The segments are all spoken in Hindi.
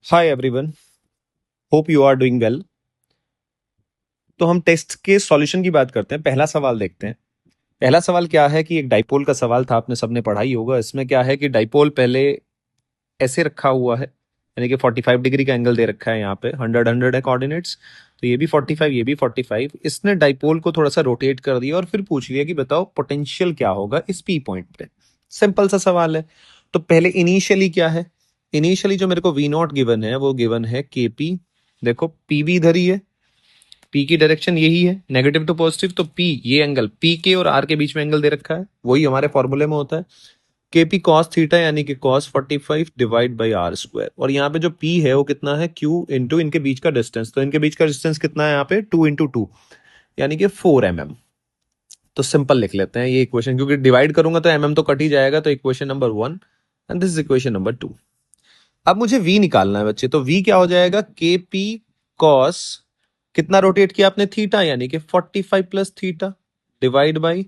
Hi everyone, hope you are doing well. तो हम टेस्ट के सॉल्यूशन की बात करते हैं। पहला सवाल देखते हैं। पहला सवाल क्या है कि एक डाइपोल का सवाल था, आपने सबने पढ़ा ही होगा। इसमें क्या है कि डाइपोल पहले ऐसे रखा हुआ है, यानी कि 45 डिग्री का एंगल दे रखा है। यहाँ पे 100 है कोऑर्डिनेट्स, तो ये भी 45, ये भी 45। इसने डाइपोल को थोड़ा सा रोटेट कर दिया और फिर पूछ लिया कि बताओ पोटेंशियल क्या होगा इस पी पॉइंट पे। सिंपल सा सवाल है। तो पहले इनिशियली क्या है, इनिशियली जो मेरे को वी नॉट गिवन है वो गिवन है के पी। देखो पी भी इधर ही है, पी की डायरेक्शन यही है, नेगेटिव टू पॉजिटिव। तो पी, ये एंगल पी के और आर के बीच में एंगल दे रखा है, वही हमारे फॉर्मूले में होता है के पी कॉस थीटा, यानी कि cos 45 divide by r square. और यहाँ पे जो पी है वो कितना है, क्यू इंटू इनके बीच का डिस्टेंस। तो इनके बीच का डिस्टेंस कितना है यहाँ पे, 2 इंटू 2, यानी कि 4 mm। तो सिंपल लिख लेते हैं ये इक्वेशन, क्योंकि डिवाइड करूंगा तो mm तो कट ही जाएगा। तो equation number 1 and this is equation number 2। अब मुझे v निकालना है बच्चे। तो v क्या हो जाएगा, के पी कॉस, कितना रोटेट किया आपने, थीटा, यानी कि 45 प्लस थीटा डिवाइड बाई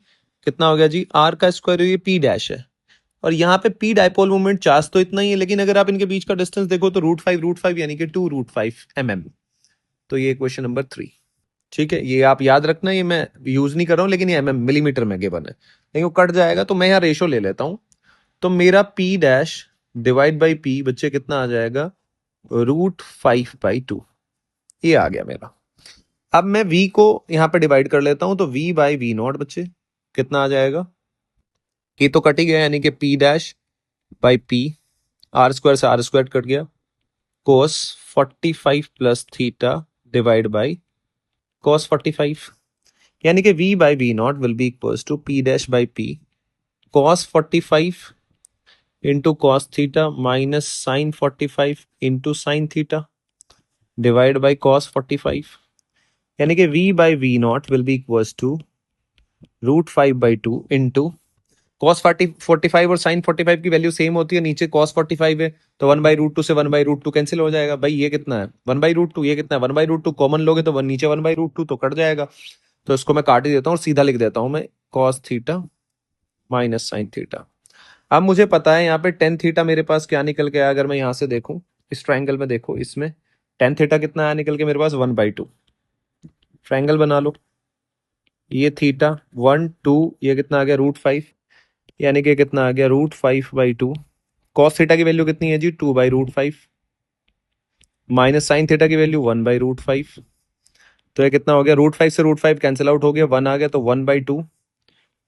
कितना हो गया जी, आर का स्क्वायर, ये पी डैश है। और यहाँ पे पी डायपोल मोमेंट चार्ज तो इतना ही है, लेकिन अगर आप इनके बीच का डिस्टेंस देखो तो √5 यानी कि 2√5 mm। तो ये क्वेश्चन नंबर 3। ठीक है, ये आप याद रखना, ये मैं यूज नहीं कर रहा हूं, लेकिन ये मिलीमीटर में गिवन है, लेकिन वो कट जाएगा तो मैं यहाँ रेशो ले लेता हूं। तो मेरा P dash divide by P बच्चे कितना आ जाएगा, √5/2। ये आ गया मेरा। अब मैं v को यहाँ पे डिवाइड कर लेता हूं, तो v बाई वी नॉट बच्चे कितना आ जाएगा, ये तो कट ही गया, यानी कि p dash by p, r square से आर स्क्वायर कट गया, cos 45 plus theta divide by cos 45, यानी कि v by v not will be equals to p dash by p cos 45 into cos theta minus sine 45 into sine theta divide by cos 45, यानी कि v by v not will be equals to √5/2 into cos 45 और साइन 45 की वैल्यू सेम होती है, नीचे कॉस 45 है, तो 1/√2 से 1/√2 कैंसिल हो जाएगा। भाई ये कितना है, 1/√2, ये कितना है 1/√2, कॉमन लोगे तो नीचे 1/√2 तो कट जाएगा। तो इसको मैं काट ही देता हूँ और सीधा लिख देता हूँ मैं, cos theta minus sine theta. अब मुझे पता है यहाँ पे टेन थीटा मेरे पास क्या निकल के आया, अगर मैं यहाँ से देखूं इस ट्राइंगल में, देखो इसमें टेन थीटा कितना आया निकल के मेरे पास, 1/2। ट्राइंगल बना लो, ये थीटा 1 2, ये कितना आ गया √5, यानी कि कितना आ गया √5/2। कॉस थीटा की वैल्यू कितनी है जी, 2/√5, माइनस साइन थीटा की वैल्यू 1/√5। तो ये कितना हो गया, √5 से √5 कैंसिल आउट हो गया, 1 आ गया, तो 1/2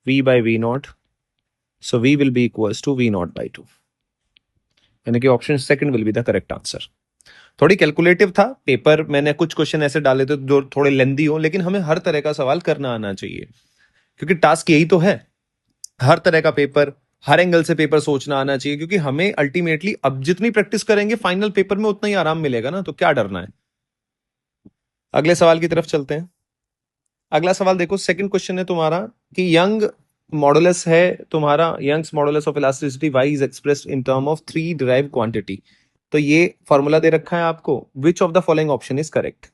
v by v not. So v will be equals to v0/2, यानी कि option second will be the correct answer. थोड़ी कैलकुलेटिव था पेपर, मैंने कुछ क्वेश्चन ऐसे डाले थे जो थोड़े लेंदी हो, लेकिन हमें हर तरह का सवाल करना आना चाहिए, क्योंकि टास्क यही तो है। हर तरह का पेपर, हर एंगल से पेपर सोचना आना चाहिए, क्योंकि हमें अल्टीमेटली अब जितनी प्रैक्टिस करेंगे फाइनल पेपर में उतना ही आराम मिलेगा ना, तो क्या डरना है। अगले सवाल की तरफ चलते हैं। अगला सवाल देखो, सेकंड क्वेश्चन है तुम्हारा कि यंग मॉडुलस है तुम्हारा, Young's modulus of elasticity y is expressed in term of 3 derive quantity. तो ये फॉर्मूला दे रखा है आपको, which of the following option is correct.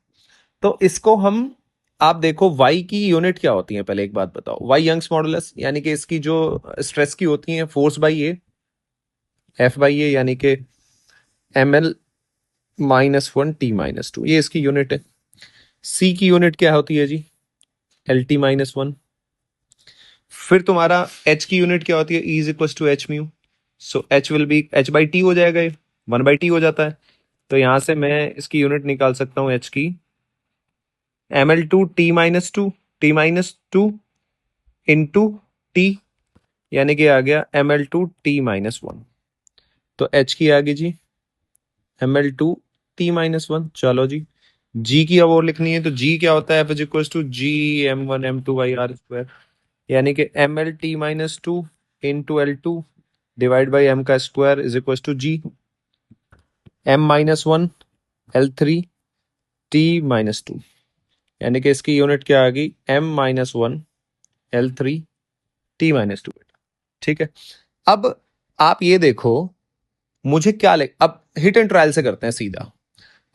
तो इसको हम, आप देखो y की यूनिट क्या होती है, पहले एक बात बताओ। y यंग्स मॉडुलस, यानी कि इसकी जो स्ट्रेस की होती है, force by A, F by A, यानी कि ml-1 t-2, ये इसकी यूनिट है। c की यूनिट क्या होती है जी, LT-1। फिर तुम्हारा h की यूनिट क्या होती है, E is equal to h mu. So h will be h/t हो जाएगा, ये 1/t हो जाता है। तो यहां से मैं इसकी यूनिट निकाल सकता हूं h की, ml/2 t-2 इंटू t, यानी कि आ गया ml/t-1। तो h की आ गई जी ml/t-1। चलो जी, g की अब और लिखनी है, तो g क्या होता है, f is equal to g(m1m2/r²), यानी कि ml/t-2 into L2 divide by m का square is equal to g m-1 L3 t-2, यानी कि इसकी यूनिट क्या आ गई, m-1 L3 t-2। ठीक है, अब आप ये देखो, मुझे क्या अब हिट एंड ट्रायल से करते हैं सीधा।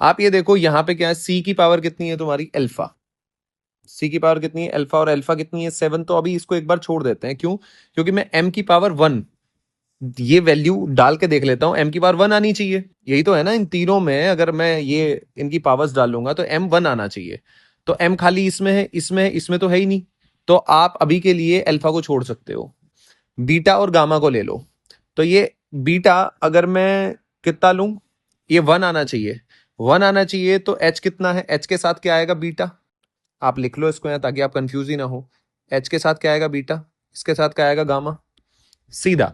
आप ये देखो यहां पे क्या है, सी की पावर कितनी है तुम्हारी, अल्फा। सी की पावर कितनी है, अल्फा, और अल्फा कितनी है 7। तो अभी इसको एक बार छोड़ देते हैं, क्यों, क्योंकि मैं m की पावर 1 ये वैल्यू डाल के देख लेता हूँ, m की पावर 1 आनी चाहिए, यही तो है ना इन तीनों में। अगर मैं ये इनकी पावर्स डालूंगा तो m 1 आना चाहिए। तो m खाली इसमें है, इसमें है, इसमें तो है ही नहीं। तो आप अभी के लिए अल्फा को छोड़ सकते हो, बीटा और गामा को ले लो। तो ये बीटा अगर मैं कितना लूं, ये 1 आना चाहिए, 1 आना चाहिए। तो h कितना है, h के साथ क्या आएगा, बीटा। आप लिख लो इसको यहाँ ताकि आप कंफ्यूज ही ना हो। h के साथ क्या आएगा, बीटा, इसके साथ क्या आएगा, गामा, सीधा।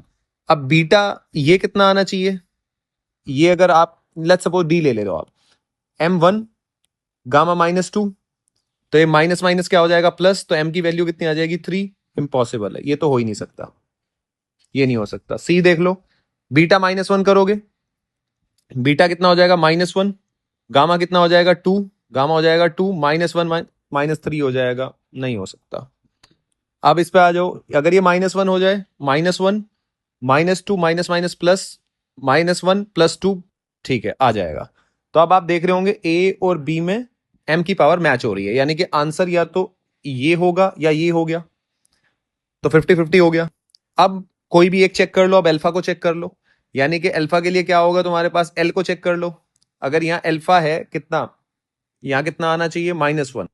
अब बीटा ये कितना आना चाहिए, ये अगर आप लेट्स सपोज डी ले लो आप, m1 गामा -2, तो ये माइनस माइनस क्या हो जाएगा, प्लस। तो m की वैल्यू कितनी आ जाएगी, 3। इम्पॉसिबल है, ये तो हो ही नहीं सकता, ये नहीं हो सकता। सी देख लो, बीटा -1 करोगे, बीटा कितना हो जाएगा, -1, गामा कितना हो जाएगा, 2, गामा हो जाएगा 2, -1 -3 हो जाएगा, नहीं हो सकता। अब इस पे आ जाओ, अगर ये -1 हो जाए, -1 -2 माइनस माइनस प्लस, -1 +2, ठीक है, आ जाएगा। तो अब आप देख रहे होंगे ए और बी में m की पावर मैच हो रही है, यानी कि आंसर या तो ये होगा या ये हो गया, तो 50-50 हो गया। अब कोई भी एक चेक कर लो, अब अल्फा को चेक कर लो, यानी कि अल्फा के लिए क्या होगा तुम्हारे पास, एल को चेक कर लो। अगर यहां अल्फा है कितना, यहां कितना आना चाहिए, -1।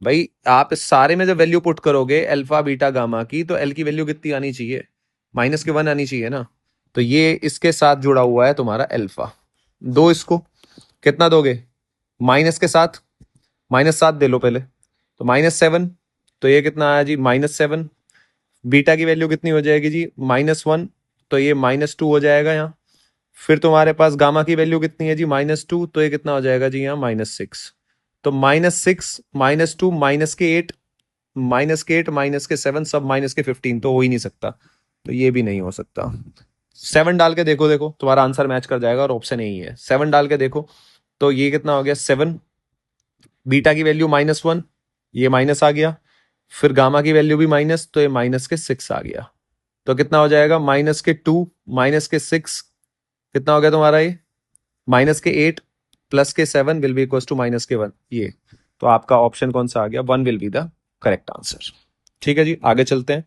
भाई आप इस सारे में जब वैल्यू पुट करोगे अल्फा बीटा गामा की, तो एल की वैल्यू कितनी आनी चाहिए, -1 आनी चाहिए ना। तो ये इसके साथ जुड़ा हुआ है तुम्हारा अल्फा। दो इसको, कितना दोगे, माइनस के साथ, -7 दे लो पहले, तो -7। तो ये कितना आया जी, -7। बीटा की वैल्यू कितनी हो जाएगी जी, -1, तो ये -2 हो जाएगा यहाँ। फिर तुम्हारे पास गामा की वैल्यू कितनी है जी, -2, तो ये कितना हो जाएगा जी यहाँ, -6। तो -6 -2 -8, -8 -7, सब -15, तो हो ही नहीं सकता, तो ये भी नहीं हो सकता। 7 डाल के देखो, देखो तुम्हारा आंसर मैच कर जाएगा, और ऑप्शन यही है, 7 डाल के देखो। तो ये कितना हो गया, 7, बीटा की वैल्यू -1, ये माइनस आ गया, फिर गामा की वैल्यू भी माइनस, तो ये -6 आ गया। तो कितना हो जाएगा, -2 -6, कितना हो गया तुम्हारा ये, -8 +7 विल बी इक्वल टू -1, ये। तो आपका ऑप्शन कौन सा आ गया, 1 will be the correct answer. ठीक है जी, आगे चलते हैं।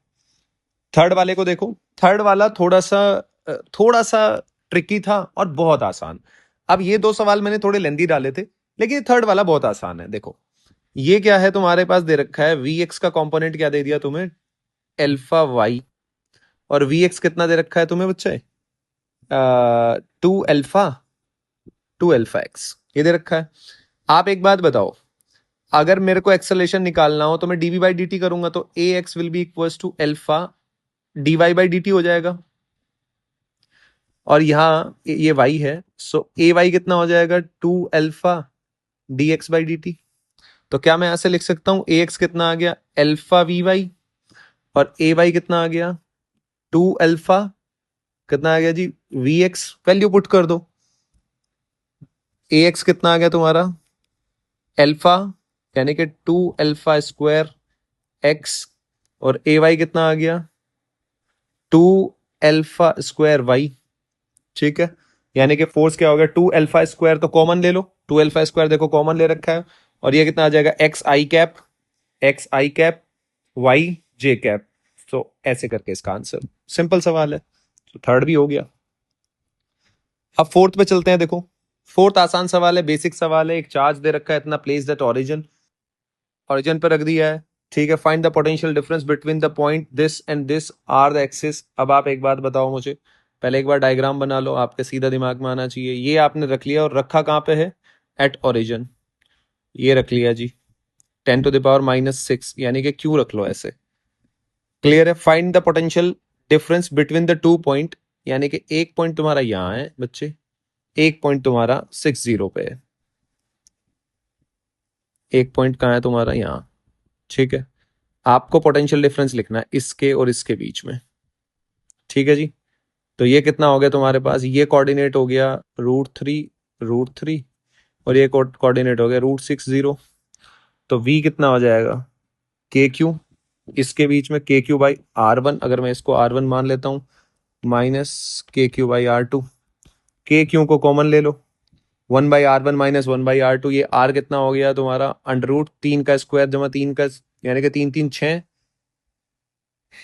थर्ड वाले को देखो, थर्ड वाला थोड़ा सा ट्रिकी था और बहुत आसान। अब ये दो सवाल मैंने थोड़े लेंदी डाले थे, लेकिन थर्ड वाला बहुत आसान है। देखो ये क्या है, तुम्हारे पास दे रखा है वी एक्स का कंपोनेंट क्या दे दिया तुम्हें, अल्फा वाई। और वी एक्स कितना दे रखा है तुम्हें बच्चे, 2 अल्फा, 2 अल्फा एक्स, ये दे रखा है। आप एक बात बताओ, अगर मेरे को एक्सेलेरेशन निकालना हो तो मैं डीवी बाई डी टी करूंगा, तो A X will be equal to alpha D Y by D T हो जाएगा। और यहाँ ये y है, सो ए वाई कितना हो जाएगा, 2 alpha D x by D T. तो क्या मैं ऐसे लिख सकता हूं, ए एक्स कितना आ गया, अल्फा वी वाई, और ए वाई कितना आ गया, 2 अल्फा, कितना आ गया जी, वी एक्स। वैल्यू पुट कर दो, ए एक्स कितना आ गया तुम्हारा, अल्फा, यानी कि 2 अल्फा स्क्वायर एक्स, और ए वाई कितना आ गया, 2 अल्फा स्क्वायर वाई। ठीक है, यानी कि फोर्स क्या हो गया, 2 अल्फा स्क्वायर, तो कॉमन ले लो, 2 अल्फा स्क्वायर देखो कॉमन ले रखा है, और ये कितना आ जाएगा, एक्स आई कैप वाई जे कैप। तो ऐसे करके इसका आंसर, सिंपल सवाल है, तो थर्ड भी हो गया। अब फोर्थ पे चलते हैं। देखो फोर्थ आसान सवाल है, बेसिक सवाल है। एक चार्ज दे रखा है इतना, प्लेस दैट ओरिजिन, ओरिजिन पे रख दिया है। ठीक है, find the potential difference between the point this and this are the axis. अब आप एक बात बताओ मुझे, पहले एक बार डायग्राम बना लो, आपके सीधा दिमाग में आना चाहिए। ये आपने रख लिया, और रखा कहाँ पे है, एट ओरिजिन, ये रख लिया जी, 10⁻⁻6, यानी कि क्यू रख लो ऐसे। क्लियर है, find the potential difference between the 2 point, यानी कि एक पॉइंट तुम्हारा यहां है बच्चे, एक पॉइंट तुम्हारा 60 पे है, एक पॉइंट कहाँ है तुम्हारा, यहाँ। ठीक है, आपको पोटेंशियल डिफरेंस लिखना है इसके और इसके बीच में। ठीक है जी, तो ये कितना हो गया तुम्हारे पास, ये कोऑर्डिनेट हो गया √3, और ये कोऑर्डिनेट हो गया √60। तो v कितना हो जाएगा, के क्यू, इसके बीच में के क्यू बाई R1, अगर मैं इसको R1 मान लेता हूं, -KQ/R2, के क्यू को कॉमन ले लो, 1/R1 -1/R2, ये R कितना हो गया तुम्हारा, √3 का स्क्वायर जमा 3 का, यानी कि 3 3 6,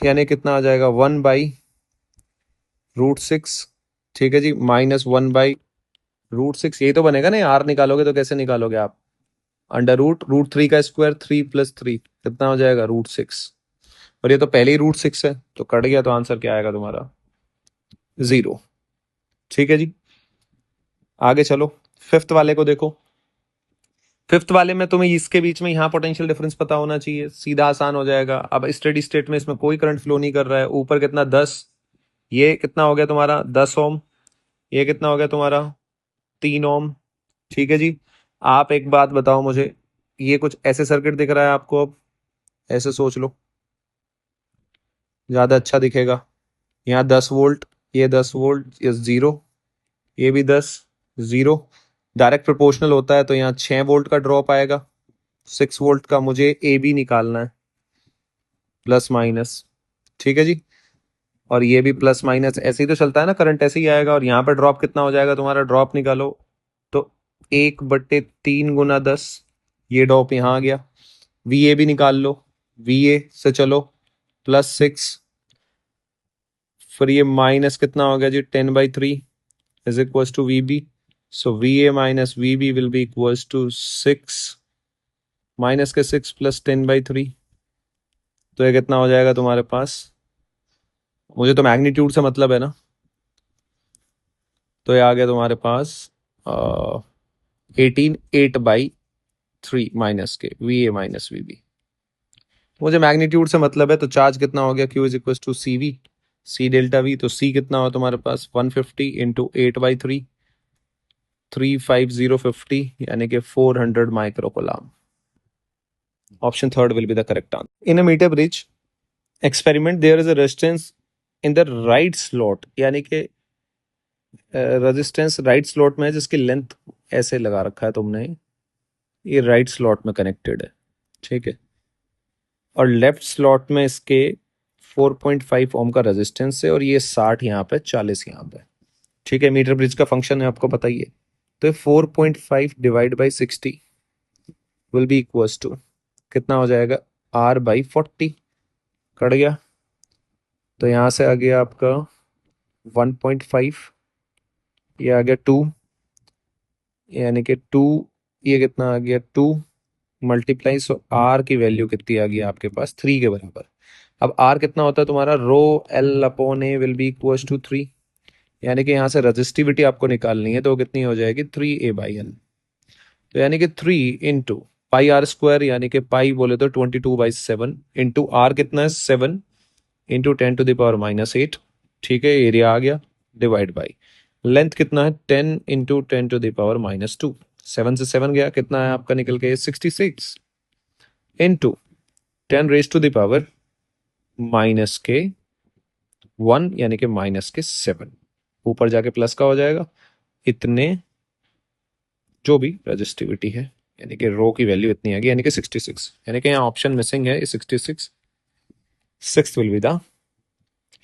यानी कितना आ जाएगा, 1/√3 √6, ठीक है जी, -1/√6, यही तो बनेगा ना, आर निकालोगे तो कैसे निकालोगे आप, √√3 का स्क्वायर, 3 + 3 कितना हो जाएगा, √6, और ये तो पहले ही √6 है तो कट गया, तो आंसर क्या आएगा तुम्हारा, 0। ठीक है जी, आगे चलो, फिफ्थ वाले को देखो। फिफ्थ वाले में तुम्हें इसके बीच में यहाँ पोटेंशियल डिफरेंस पता होना चाहिए, सीधा आसान हो जाएगा। अब स्टेडी स्टेट में इसमें कोई करंट फ्लो नहीं कर रहा है, ऊपर कितना 10, ये कितना हो गया तुम्हारा 10 ओम, ये कितना हो गया तुम्हारा 3 ओम। ठीक है जी, आप एक बात बताओ मुझे, ये कुछ ऐसे सर्किट दिख रहा है आपको, अब ऐसे सोच लो, ज्यादा अच्छा दिखेगा। यहाँ 10 वोल्ट, ये 10 वोल्ट, ये 0, ये भी 10, 0, डायरेक्ट प्रोपोर्शनल होता है तो यहाँ 6 वोल्ट का ड्रॉप आएगा, 6 वोल्ट का मुझे ए बी निकालना है, प्लस माइनस। ठीक है जी, और ये भी प्लस माइनस ऐसे ही तो चलता है ना, करंट ऐसे ही आएगा। और यहाँ पे ड्रॉप कितना हो जाएगा तुम्हारा, ड्रॉप निकालो तो 1/3 × 10, ये ड्रॉप यहाँ आ गया। वी ए भी निकाल लो, वी ए से चलो +6, फिर ये माइनस कितना हो गया जी, 10/3 is equals to we b. So v A minus we B will be equals to 6, minus k 6 + 10/3, तो ये कितना हो जाएगा तुम्हारे पास, मुझे तो मैग्नीट्यूड से मतलब है ना, तो ये आ गया तुम्हारे पास 18/8 minus k v A minus we b. मुझे मैग्नीट्यूड से मतलब है, तो चार्ज कितना हो गया, Q is equal to c v, c delta v, तो सी कितना हो तुम्हारे पास 150 × 8/3, 35050, यानी कि 400 microcoulomb. Option third will be the correct answer. In a meter bridge experiment there is a resistance in the right slot, यानी कि रेजिस्टेंस राइट स्लॉट में है जिसकी लेंथ ऐसे लगा रखा है तुमने, ये राइट स्लॉट में कनेक्टेड है, ठीक है, और लेफ्ट स्लॉट में इसके 4.5 ओम का रेजिस्टेंस है, और ये 60 यहाँ पे, 40 यहाँ पे। ठीक है, मीटर ब्रिज का फंक्शन है आपको बताइए, तो 4.5 divide by 60 will be equals to कितना हो जाएगा, R/40, कट गया, तो यहाँ से आ गया आपका 1.5, ये आ गया 2, यानी कि 2, ये कितना आ गया 2 मल्टीप्लाई, सो आर की वैल्यू कितनी आ गई आपके पास, 3 के बराबर। अब आर कितना होता है तुम्हारा, ρL/A will be equals to 3, यानी कि यहाँ से रजिस्टिविटी आपको निकालनी है, तो कितनी हो जाएगी 3A/L, तो यानी कि 3 इंटू πr², यानी कि पाई बोले तो 22/7, इंटू आर कितना है 7, इंटू 10⁻⁻8, ठीक है, एरिया आ गया, डिवाइड बाई लेंथ कितना है 10 इंटू 10⁻², 7 से 7 गया, कितना है आपका निकल के 66, इंटू 10⁻⁻1, यानी कि -7, ऊपर जाके प्लस का हो जाएगा, इतने जो भी रजिस्टिविटी है, यानी कि रो की वैल्यू इतनी आएगी, यानी कि 66, यानी कि यहाँ ऑप्शन मिसिंग है, 66, six will be the,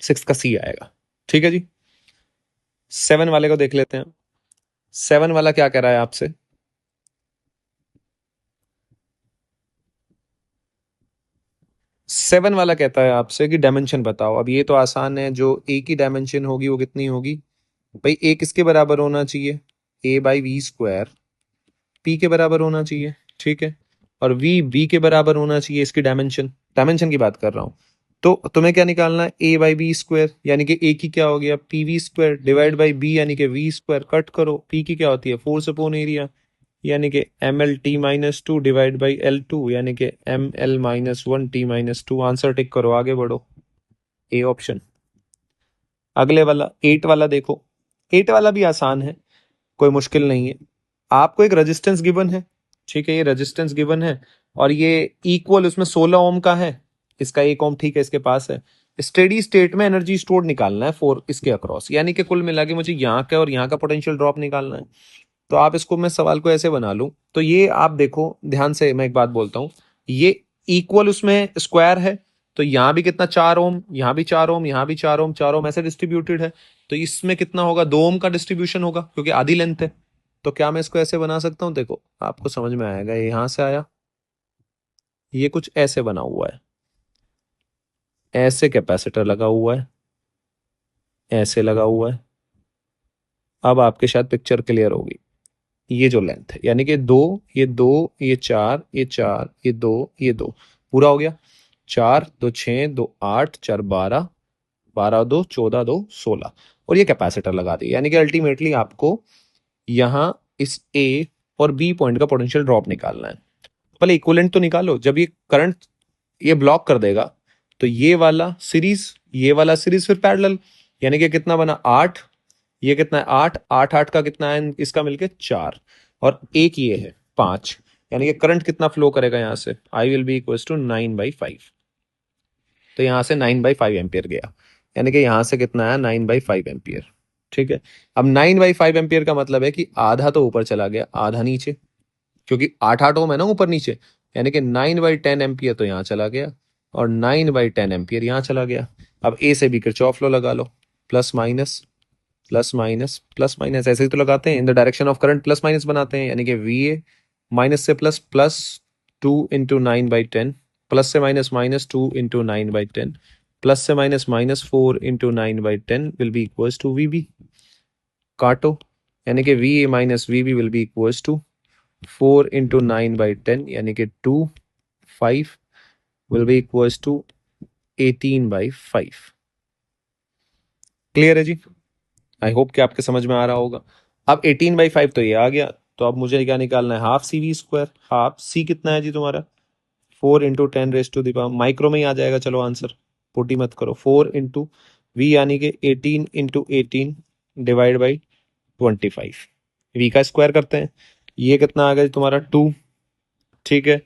six का सी आएगा। ठीक है जी, 7 वाले को देख लेते हैं। 7 वाला क्या कह रहा है आपसे, 7 वाला कहता है आपसे कि डायमेंशन बताओ। अब ये तो आसान है, जो ए की डायमेंशन होगी वो कितनी होगी भाई, ए किसके बराबर होना चाहिए, A/V², पी के बराबर होना चाहिए, ठीक है, और वी बी के बराबर होना चाहिए, इसकी डायमेंशन, डायमेंशन की बात कर रहा हूं। तो तुम्हें क्या निकालना है, A/B², यानी कि ए की क्या हो गया PV² डिवाइड बाई बी, यानी कि V², कट करो, पी की क्या होती है फोर्स अपॉन एरिया, यानी कि ML_T-2 डिवाइड बाई L2, यानी कि ML-1T-2। आंसर टिक करो, आगे बढ़ो, ए ऑप्शन। अगले वाला 8 वाला देखो, 8 वाला भी आसान है, कोई मुश्किल नहीं है। आपको एक रेजिस्टेंस गिवन है, ठीक है, ये रेजिस्टेंस गिवन है, और ये इक्वल उसमें 16 ओम का है, इसका 1 ओम ठीक है इसके पास है। स्टेडी स्टेट में एनर्जी स्टोर निकालना है 4 इसके अक्रॉस, यानी कि कुल मिला के मुझे यहाँ का और यहाँ का पोटेंशियल ड्रॉप निकालना है। तो आप इसको, मैं सवाल को ऐसे बना लूं, तो ये आप देखो ध्यान से, मैं एक बात बोलता हूं, ये इक्वल उसमें स्क्वायर है, तो यहाँ भी कितना 4 ओम, यहाँ भी 4 ओम, यहाँ भी 4 ओम, 4 ओम ऐसे डिस्ट्रीब्यूटेड है, तो इसमें कितना होगा 2 ओम का डिस्ट्रीब्यूशन होगा, क्योंकि आधी लेंथ है। तो क्या मैं इसको ऐसे बना सकता हूँ, देखो आपको समझ में आएगा, ये यहां से आया, ये कुछ ऐसे बना हुआ है, ऐसे कैपेसिटर लगा हुआ है, ऐसे लगा हुआ है। अब आपके शायद पिक्चर क्लियर होगी। ये जो लेंथ है यानी कि दो, ये दो, ये चार, ये चार, ये दो, ये दो, पूरा हो गया। चार दो छः, दो आठ, चार बारह, बारह दो चौदह, दो सोलह, और ये कैपेसिटर लगा दी। यानी कि अल्टीमेटली आपको यहाँ इस ए और बी पॉइंट का पोटेंशियल ड्रॉप निकालना है। पहले इक्विवेलेंट तो निकालो। जब ये करंट ये ब्लॉक कर देगा तो ये वाला सीरीज फिर पैरेलल, यानी कि कितना बना आठ, ये कितना है आठ, आठ आठ का कितना है इसका मिलके चार, और एक ये है पांच। यानी कि करंट कितना फ्लो करेगा यहाँ से, I will be equal to 9/5। तो यहाँ से 9/5 एम्पियर गया, यानी कि यहाँ से कितना आया 9/5 एम्पियर। ठीक है। अब 9/5 एम्पियर का मतलब है कि आधा तो ऊपर चला गया, आधा नीचे, क्योंकि 8 8 ओम है ना ऊपर नीचे। यानी कि 9/10 एम्पियर तो यहाँ चला गया, और 9/10 एम्पियर यहाँ चला गया। अब ए से बी किरचॉफ लॉ लगा लो, plus minus, plus minus, plus minus, ऐसे ही तो लगाते हैं, in the direction of current plus minus बनाते हैं। यानी कि वी ए माइनस से प्लस, प्लस 2 × 9/10, प्लस से माइनस, माइनस 2 × 9/10, प्लस से minus, minus 4 × 9/10 will be equals to we B. काटो, यानी कि V A minus we B will be equals to 4 × 9/10, यानी कि 5 will be equals to 18/5। Clear है जी? आई होप कि आपके समझ में आ रहा होगा। अब 18/5 तो ये आ गया, तो अब मुझे क्या निकालना है, half c v square. Half c कितना है जी तुम्हारा, 4 × 10⁻⁴ माइक्रो में ही आ जाएगा। चलो आंसर पुट ही मत करो, 4 × वी यानी कि 18 × 18 डिवाइड बाई 25। वी का स्क्वायर करते हैं, ये कितना आ गया जी तुम्हारा 2। ठीक है,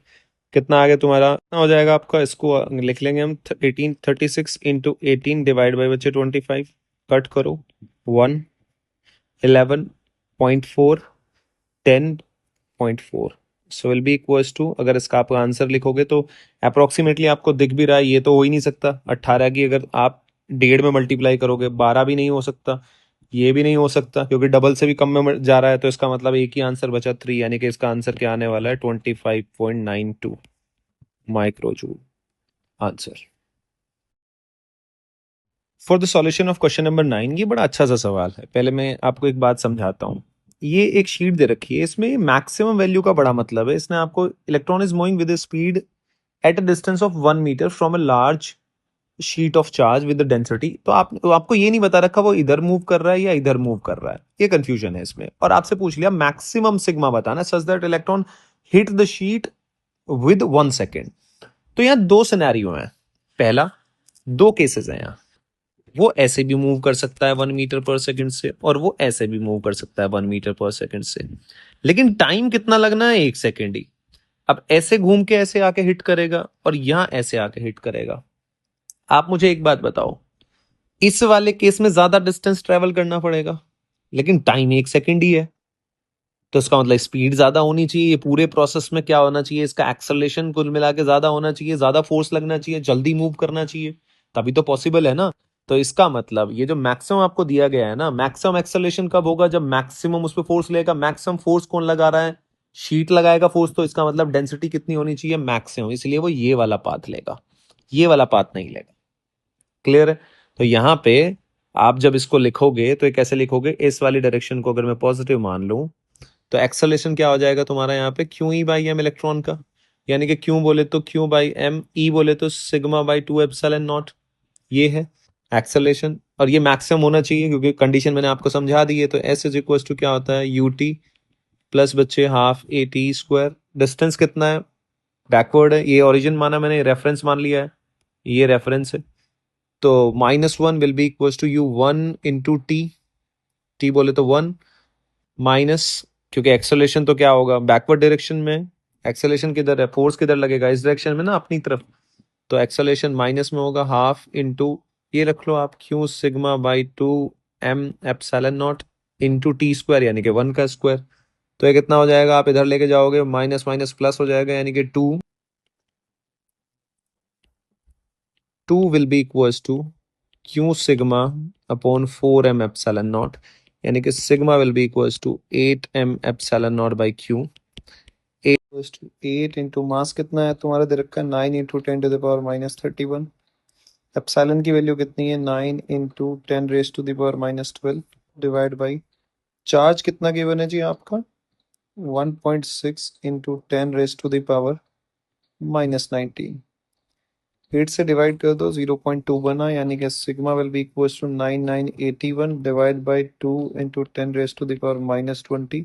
कितना आ गया तुम्हारा, कितना हो जाएगा आपका, इसको लिख लेंगे हम 36 × 18 डिवाइड बाई बच्चे 25। कट करो, 1, 11.4, 10.4, so will be equals to, अगर इसका आप आंसर लिखोगे तो अप्रोक्सीमेटली आपको दिख भी रहा है, ये तो हो ही नहीं सकता 18 की अगर आप 1.5 में मल्टीप्लाई करोगे, 12 भी नहीं हो सकता, ये भी नहीं हो सकता, क्योंकि डबल से भी कम में जा रहा है। तो इसका मतलब एक ही आंसर बचा 3, यानी कि इसका आंसर क्या आने वाला है, 25.92 micro joule answer. For the solution of question number 9, ये बड़ा अच्छा सा सवाल है। पहले मैं आपको एक बात समझाता हूँ। ये एक शीट दे रखी है, इसमें मैक्सिमम वैल्यू का बड़ा मतलब है, इसने आपको electron is moving with speed at a distance of 1 metre from a large sheet of charge with density. तो आपको ये नहीं बता रखा वो इधर मूव कर रहा है या इधर मूव कर रहा है, ये कंफ्यूजन है इसमें। और आपसे पूछ लिया मैक्सिमम सिग्मा बताना such that electron hit the sheet with 1 second. तो यहाँ दो सिनेरियो हैं, पहला, दो केसेस हैं यहाँ। वो ऐसे भी मूव कर सकता है 1 मीटर पर सेकंड से, और वो ऐसे भी मूव कर सकता है 1 मीटर पर सेकंड से, लेकिन टाइम कितना लगना है, 1 सेकेंड ही। अब ऐसे घूम के ऐसे आके हिट करेगा, और यहां ऐसे आके हिट करेगा। आप मुझे एक बात बताओ, इस वाले केस में ज्यादा डिस्टेंस ट्रेवल करना पड़ेगा, लेकिन टाइम 1 सेकेंड ही है। तो इसका मतलब स्पीड ज्यादा होनी चाहिए, ये पूरे प्रोसेस में क्या होना चाहिए, इसका एक्सेलरेशन कुल मिला के ज्यादा होना चाहिए, ज्यादा फोर्स लगना चाहिए, जल्दी मूव करना चाहिए, तभी तो पॉसिबल है ना। तो इसका मतलब ये जो मैक्सिमम आपको दिया गया है ना, मैक्सिमम एक्सेलरेशन कब होगा, जब मैक्सिमम उस पर फोर्स लेगा। मैक्सिमम फोर्स कौन लगा रहा है, शीट लगाएगा फोर्स, तो इसका मतलब डेंसिटी कितनी होनी चाहिए, मैक्सिमम, इसलिए वो ये वाला पाथ लेगा, ये वाला पाथ नहीं लेगा। क्लियर है? तो यहाँ पे आप जब इसको लिखोगे तो ये कैसे लिखोगे, इस वाली डायरेक्शन को अगर मैं पॉजिटिव मान लूं, तो एक्सेलरेशन क्या हो जाएगा तुम्हारा यहाँ पे, q e by m electron का, यानी कि क्यू बोले तो क्यू बाई एम, ई बोले तो σ/2 ε0। ये है एक्सेलरेशन, और ये मैक्सिमम होना चाहिए क्योंकि कंडीशन मैंने आपको समझा दी है। तो एस इज इक्वल टू क्या होता है, यू टी प्लस बच्चे half A T square. Distance कितना है, बैकवर्ड है, ये ओरिजिन माना मैंने, रेफरेंस मान लिया है, ये रेफरेंस है। तो -1 will be equal to u 1 × t, t बोले तो 1 माइनस, क्योंकि एक्सेलरेशन तो क्या होगा, बैकवर्ड डायरेक्शन में एक्सेलरेशन किधर है, फोर्स किधर लगेगा, इस डायरेक्शन में ना, अपनी तरफ। तो एक्सेलरेशन माइनस में होगा हाफ इंटू, ये रख लो आप, Q σ/2 m ε0 into T square, यानी कि 1 का स्क्वायर। तो ये कितना हो जाएगा, आप इधर लेके जाओगे, माइनस माइनस प्लस हो जाएगा, यानी कि 2 will be equals to Q σ/4 m ε0, यानी कि sigma will be equals to 8 m ε0/Q। 8 into mass कितना है तुम्हारा दे रखा है, 9 × 10⁻⁻31। एप्सिलॉन की वैल्यू कितनी है 9 इंटू 10⁻⁻12 डिवाइड बाई चार्ज कितना गिवन है जी आपका 1.6 इंटू 10⁻⁻19 8 से डिवाइड कर दो 0.2 बना यानी कि sigma will be equals to 9981 divide by 2 into 10⁻⁻20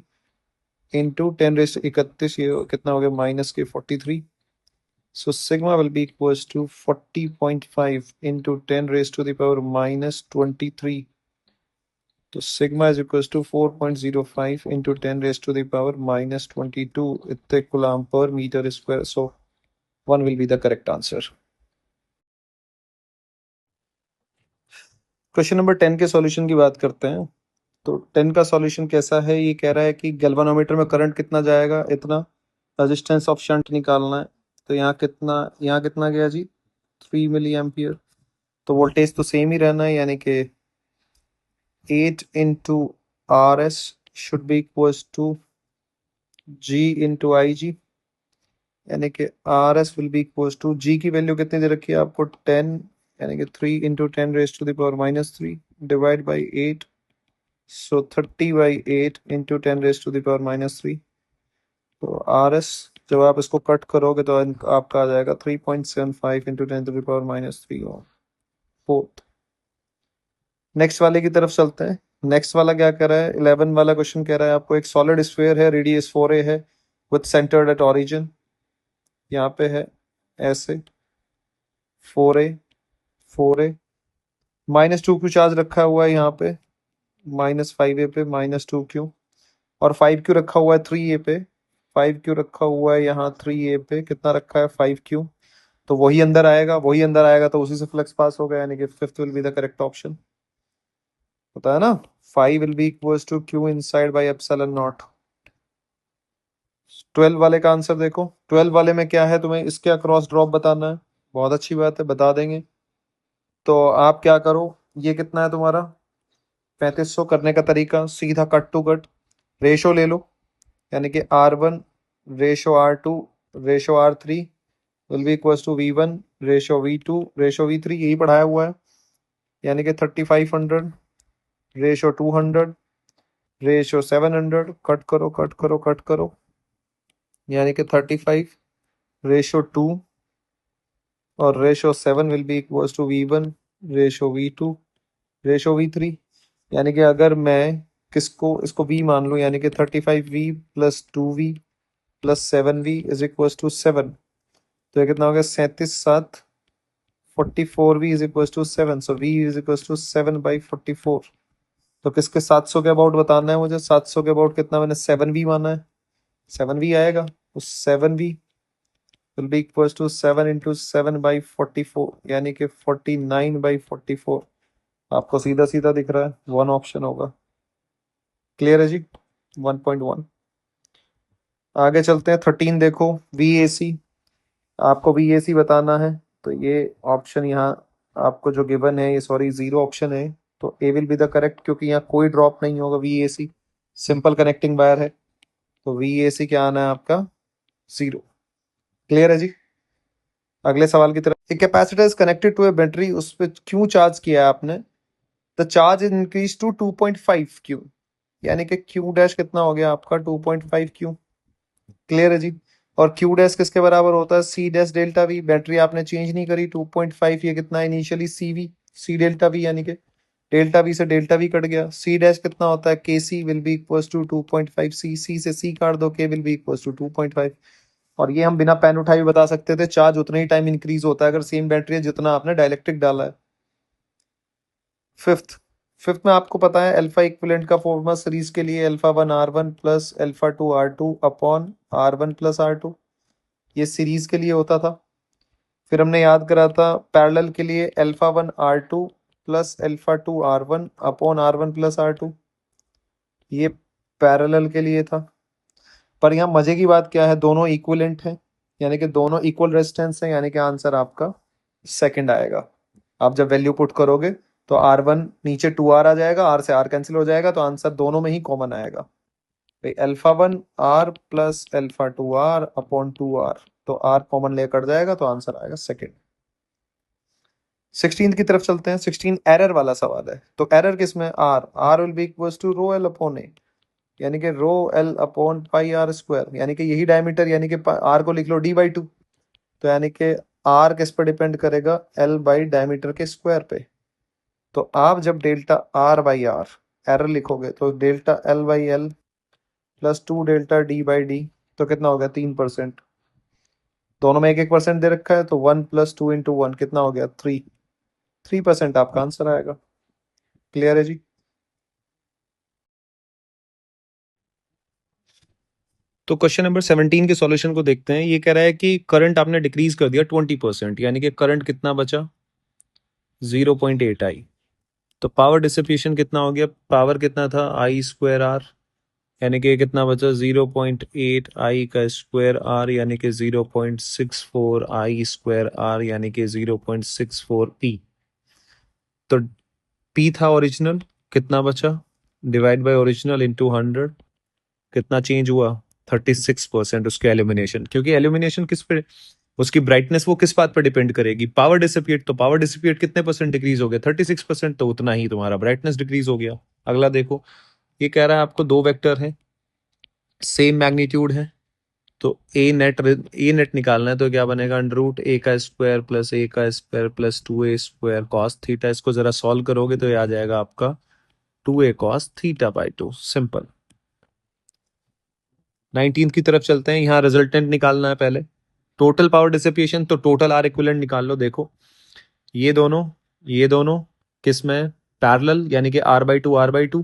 into 10⁻31 ये कितना हो गया माइनस के 43. So sigma will be equals to 40.5 into 10 raised to the power minus 23. So sigma is equals to 4.05 into 10 raised to the power minus 22 coulomb per meter square. So 1 will be the correct answer. Question number 10 के सॉल्यूशन की बात करते हैं. तो 10 का सॉल्यूशन कैसा है. ये कह रहा है कि गैल्वानोमीटर में करंट कितना जाएगा इतना, रेजिस्टेंस ऑफ शंट निकालना है. तो यहाँ कितना गया जी 3 मिली एम्पियर. तो वोल्टेज तो सेम ही रहना है यानी कि 8 into RS should be equals to G into IG यानी कि RS will be equals to G की वैल्यू कितनी दे रखी है आपको 10 यानी कि 3 into 10 raised to the power minus 3 divide by 8 so 30 by 8 into 10 raised to the power minus 3. तो RS जब आप इसको कट करोगे तो आपका आ जाएगा 3.75 into 10 to the power minus 3 और फोर्थ. नेक्स्ट वाले की तरफ चलते हैं. नेक्स्ट वाला क्या कह रहा है 11 वाला क्वेश्चन कह रहा है आपको एक सॉलिड स्फीयर है रेडियस 4a है विथ सेंटर्ड एट ओरिजिन. यहाँ पे है ऐसे 4a -2q चार्ज रखा हुआ है यहाँ पे -5a पे -2q और 5q रखा हुआ है 3a पे. 5q रखा हुआ है यहाँ 3a पे कितना रखा है 5q. तो वही अंदर आएगा तो उसी से फ्लक्स पास होगा यानी कि fifth will be the correct option. होता है ना 5 will be equals to q inside by epsilon naught. 12 वाले का आंसर देखो. 12 वाले में क्या है तुम्हें इसके अक्रॉस ड्रॉप बताना है. बहुत अच्छी बात है बता देंगे. तो आप क्या करो ये कितना है तुम्हारा 3500 करने का तरीका सीधा कट टू कट रेशो ले लो यानी कि R1 ratio R2 ratio R3 will be equals to V1 ratio V2 ratio V3 यही पढ़ाया हुआ है यानी कि 3500 रेशो 200 रेशो 700 कट करो यानी कि 35 रेशो 2 और ratio 7 will be equals to V1 ratio V2 ratio V3 यानी कि अगर मैं इसको V मान लूँ यानी कि 35V plus 2V plus 7V is equals to 7. तो ये कितना हो गया 37/7 44V is equals to 7. So V is equals to 7/44. तो किसके 700 के अबाउट बताना है मुझे. 700 के अबाउट कितना मैंने 7V माना है 7V आएगा. तो 7V will be equals to 7 into 7/44 यानी कि 49/44. आपको सीधा सीधा दिख रहा है 1 ऑप्शन होगा. क्लियर है जी 1.1. आगे चलते हैं 13 देखो VAC. आपको VAC बताना है तो ये ऑप्शन यहाँ आपको जो गिवन है ये सॉरी 0 ऑप्शन है. तो A will be the correct क्योंकि यहाँ कोई ड्रॉप नहीं होगा. VAC सिंपल कनेक्टिंग वायर है तो VAC क्या आना है आपका 0. क्लियर है जी. अगले सवाल की तरफ. एक capacitor is connected to a battery उस पर क्यों चार्ज किया है आपने. The charge is increase to 2.5 q यानी कि क्यू डैश कितना हो गया आपका 2.5 क्यू. क्लियर है जी. और क्यू डैश किसके बराबर होता है c dash delta v. Battery आपने चेंज नहीं करी 2.5 ये कितना इनिशियली सी डेल्टा वी यानी कि डेल्टा वी से डेल्टा वी कट गया. सी डैश कितना होता है के सी विल बी इक्वल्स टू 2.5 सी से सी काट दो के विल बी इक्वल्स टू 2.5. और ये हम बिना पेन उठाए भी बता सकते थे चार्ज उतना ही टाइम इंक्रीज होता है अगर सेम बैटरी है जितना आपने डाइलेक्ट्रिक डाला है. फिफ्थ में आपको पता है अल्फा इक्विवेलेंट का फॉर्मूला सीरीज के लिए α1 R1 plus α2 R2 upon R1 plus R2 ये सीरीज के लिए होता था. फिर हमने याद करा था पैरेलल के लिए α1 R2 plus α2 R1 upon R1 plus R2 ये पैरेलल के लिए था. पर यहाँ मजे की बात क्या है दोनों इक्विवेलेंट हैं यानी कि दोनों इक्वल रेजिस्टेंस है यानी कि आंसर आपका सेकंड आएगा. आप जब वैल्यू पुट करोगे तो R1 नीचे 2R आ जाएगा R से R कैंसिल हो जाएगा तो आंसर दोनों में ही कॉमन आएगा. α1 R plus α2 R upon 2R तो R कॉमन ले कट जाएगा तो आंसर आएगा सेकंड. 16 की तरफ चलते हैं। 16 एरर वाला सवाल है। तो एरर किस में? R will be equals to rho L upon A, यानी कि rho L upon pi R square, यानी कि यही डायमीटर, यानी कि आर को लिख लो d/2। तो यानी कि आर किस पर डिपेंड करेगा? एल बाई डायमीटर के स्क्वायर पे। तो आप जब delta r by r error लिखोगे तो delta l by l plus 2 delta d/d, तो कितना हो गया? 3%। दोनों में 1-1% दे रखा है, तो 1 प्लस 2 इंटू 1 कितना हो गया? 3% आपका आंसर आएगा। क्लियर है जी? तो क्वेश्चन नंबर 17 के सॉल्यूशन को देखते हैं। ये कह रहा है कि करंट आपने डिक्रीज कर दिया 20%, यानी कि करंट कितना बचा? 0.8 आई। तो पावर डिसिपेशन कितना हो गया? पावर कितना था? आई स्क्वायर आर, यानी कि कितना बचा? 0.8 आई का स्क्वायर आर, यानी कि 0.64 आई स्क्वायर आर, यानी कि 0.64 पी। तो पी था ओरिजिनल, कितना बचा? डिवाइड बाय ओरिजिनल इंटू 100, कितना चेंज हुआ? 36% उसके एल्यूमिनेशन। क्योंकि एल्यूमिनेशन किस पे, उसकी ब्राइटनेस वो किस बात पर डिपेंड करेगी? Power dissipate. तो पावर डिसिपिएट कितने परसेंट डिक्रीज हो गया? 36%। तो उतना ही तुम्हारा ब्राइटनेस डिक्रीज हो गया। अगला देखो, ये कह रहा है आपको दो वेक्टर है, सेम मैग्नीट्यूड है, तो ए नेट निकालना है। तो क्या बनेगा? अंडर रूट ए का स्क्वायर प्लस ए का square plus 2a² cos theta. इसको जरा सॉल्व करोगे तो ये आ जाएगा आपका 2a cos theta by 2। Simple. 19 की तरफ चलते हैं। यहाँ रिजल्टेंट निकालना है पहले। टोटल पावर डिसिपिएशन, तो टोटल आर इक्विवेलेंट निकाल लो। देखो ये दोनों किस में? पैरेलल, यानी कि r/2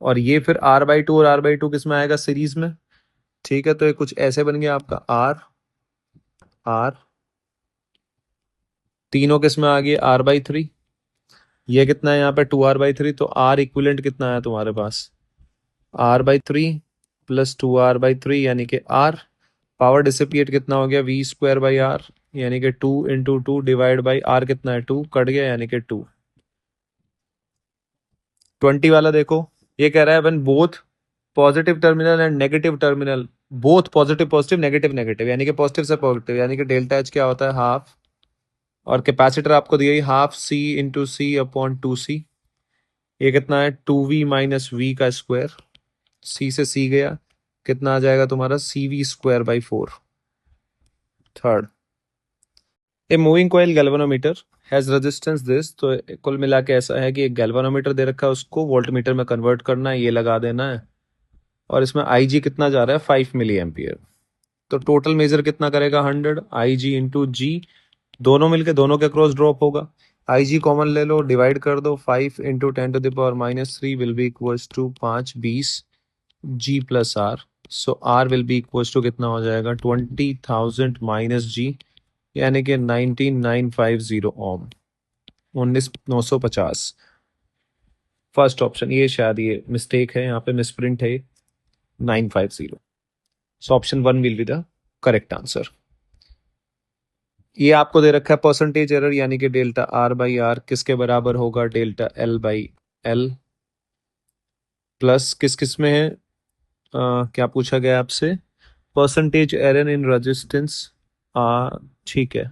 और ये फिर r/2 और r/2 किस में आएगा? सीरीज में। ठीक है, तो ये कुछ ऐसे बन गया आपका r तीनों किस में आ गए? r/3। ये कितना है यहाँ पे? 2r/3। तो r इक्विवेलेंट कितना है तुम्हारे पास? r/3 प्लस 2r/3, यानी कि r। पावर डिसिपिएट कितना हो गया? v²/r, यानी कि 2 × 2 डिवाइड बाई r कितना है? 2 कट गया, यानी कि 2। 20 वाला देखो, ये कह रहा है when both positive terminal and negative terminal, both positive positive negative negative, यानी कि पॉजिटिव से पॉजिटिव, यानी कि डेल्टा एच क्या होता है? हाफ। और कैपेसिटर आपको दिया ही हाफ c इंटू सी अपॉन 2c। ये कितना है? 2v - v का स्क्वायर। c से c गया, कितना आ जाएगा तुम्हारा? cv²/4। Third, a moving coil galvanometer has resistance this. तो कुल मिला के ऐसा है कि एक गैल्वेनोमीटर दे रखा है, उसको वोल्टमीटर में कन्वर्ट करना है, ये लगा देना है। और इसमें आई जी कितना जा रहा है? 5 मिली एम्पियर। तो टोटल मेजर कितना करेगा? 100 आई जी इंटू जी। दोनों मिलके दोनों के क्रॉस ड्रॉप होगा। आई जी कॉमन ले लो, डिवाइड कर दो। 5 into 10⁻³ will be equals to 5 g plus r. So r will be equals to कितना हो जाएगा? 20,000 माइनस जी, यानी कि 19950 ओम। 19950। फर्स्ट ऑप्शन, ये शायद ये मिस्टेक है, यहाँ पे मिसप्रिंट है 950। So option 1 will be the correct answer. ये आपको दे रखा है परसेंटेज एरर, यानी कि डेल्टा r/r किसके बराबर होगा? डेल्टा l/l प्लस किस किस में है? क्या पूछा गया आपसे? Percentage error in resistance. ठीक है।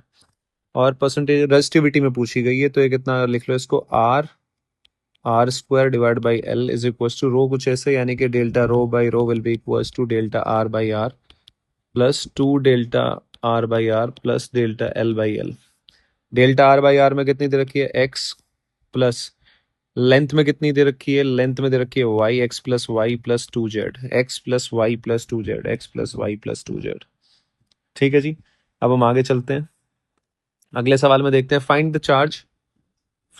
और परसेंटेज रेजिस्टिविटी में पूछी गई है, तो ये कितना लिख लो इसको? r² divide by l is equal to rho कुछ ऐसे, यानी कि delta rho will be equal to delta r/r plus 2 delta r/r plus delta l/l। Delta r/r में कितनी दे रखी है? x प्लस लेंथ में कितनी दे रखी है? लेंथ में दे रखी है y, x+y+2z, x+y+2z, x+y+2z। ठीक है जी। अब हम आगे चलते हैं। अगले सवाल में देखते हैं, फाइंड द चार्ज।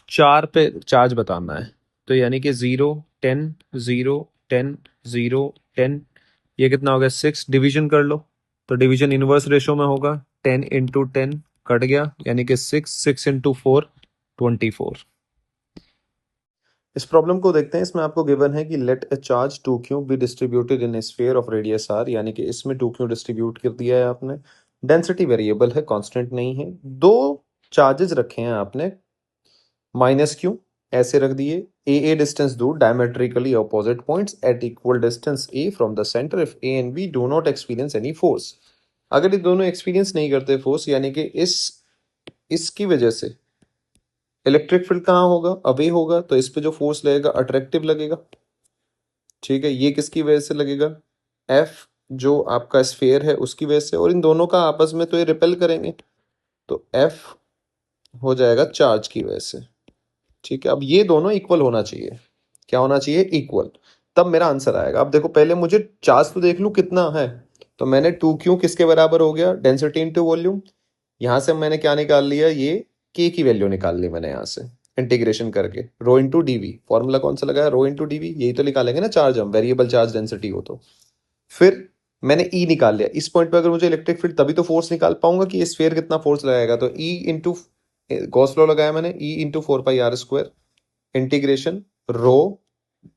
4 पे चार्ज बताना है। तो यानी कि 0 10 0 10 0 10, ये कितना हो गया? 6। डिवीजन कर लो, तो डिवीजन इनवर्स रेशो में होगा। 10 इंटू 10 कट गया, यानी कि 6 इंटू 4 24। इस प्रॉब्लम को देखते हैं। इसमें आपको गिवन है कि let a charge 2q be distributed in a sphere of radius r, यानी कि इसमें 2q डिस्ट्रीब्यूट कर दिया है आपने। डेंसिटी वेरिएबल है, कांस्टेंट नहीं है। दो चार्जेस रखे हैं आपने, -q ऐसे रख दिए। ए डिस्टेंस दूर, diametrically opposite points at equal distance a from the centre if a and b do not experience any force. अगर ये दोनों एक्सपीरियंस नहीं करते फोर्स, यानी कि इसकी वजह से इलेक्ट्रिक फील्ड कहाँ होगा, अवे होगा, तो इस पे जो फोर्स लगेगा अट्रैक्टिव लगेगा। ठीक है, ये किसकी वजह से लगेगा, एफ जो आपका स्फेयर है उसकी वजह से, और इन दोनों का आपस में तो ये रिपेल करेंगे, तो एफ हो जाएगा चार्ज की वजह से। ठीक है, अब ये दोनों इक्वल होना चाहिए, क्या होना चाहिए, इक्वल, तब मेरा आंसर आएगा। अब देखो पहले मुझे चार्ज तो देख लूं कितना है, तो मैंने 2Q किसके बराबर हो गया, डेंसिटी इनटू वॉल्यूम। यहाँ से मैंने क्या निकाल लिया, ये के की वैल्यू निकाल ली मैंने यहाँ से इंटीग्रेशन करके, रो इंटू डीवी, फॉर्मूला कौन सा लगाया, रो इंटू डीवी, यही तो निकालेंगे ना चार्ज हम, वेरिएबल चार्ज डेंसिटी हो तो। फिर मैंने ई निकाल लिया, इस पॉइंट पे अगर मुझे इलेक्ट्रिक फील्ड तभी तो फोर्स निकाल पाऊंगा कि ये स्फीयर कितना फोर्स लगाएगा, तो ई इंटू गॉस लॉ लगाया मैंने, E into 4 pi r square integration rho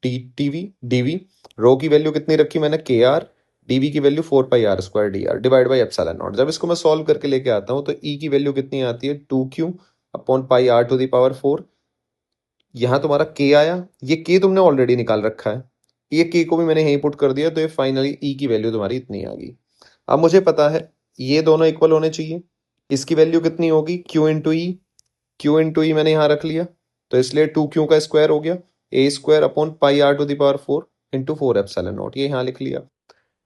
T TV DV, rho की वैल्यू कितनी रखी मैंने, के आर, डीवी की value 4 pi r square D R divide by epsilon naught. जब इसको मैं सॉल्व करके लेके आता हूँ तो ई की वैल्यू कितनी आती है, 2Q upon pi are to the power 4। यहाँ तुम्हारा के आया, ये के तुमने ऑलरेडी निकाल रखा है, ये के को भी मैंने यहीं पुट कर दिया, तो ये फाइनली ई की वैल्यू तुम्हारी इतनी आ गई। अब मुझे पता है ये दोनों इक्वल होने चाहिए, इसकी वैल्यू कितनी होगी, क्यू इंटू ई, क्यू इंटू ई मैंने यहाँ रख लिया, तो इसलिए 2Q का स्क्वायर हो गया, A square upon pi are to the power 4 into 4 epsilon naught, ये यहाँ लिख लिया।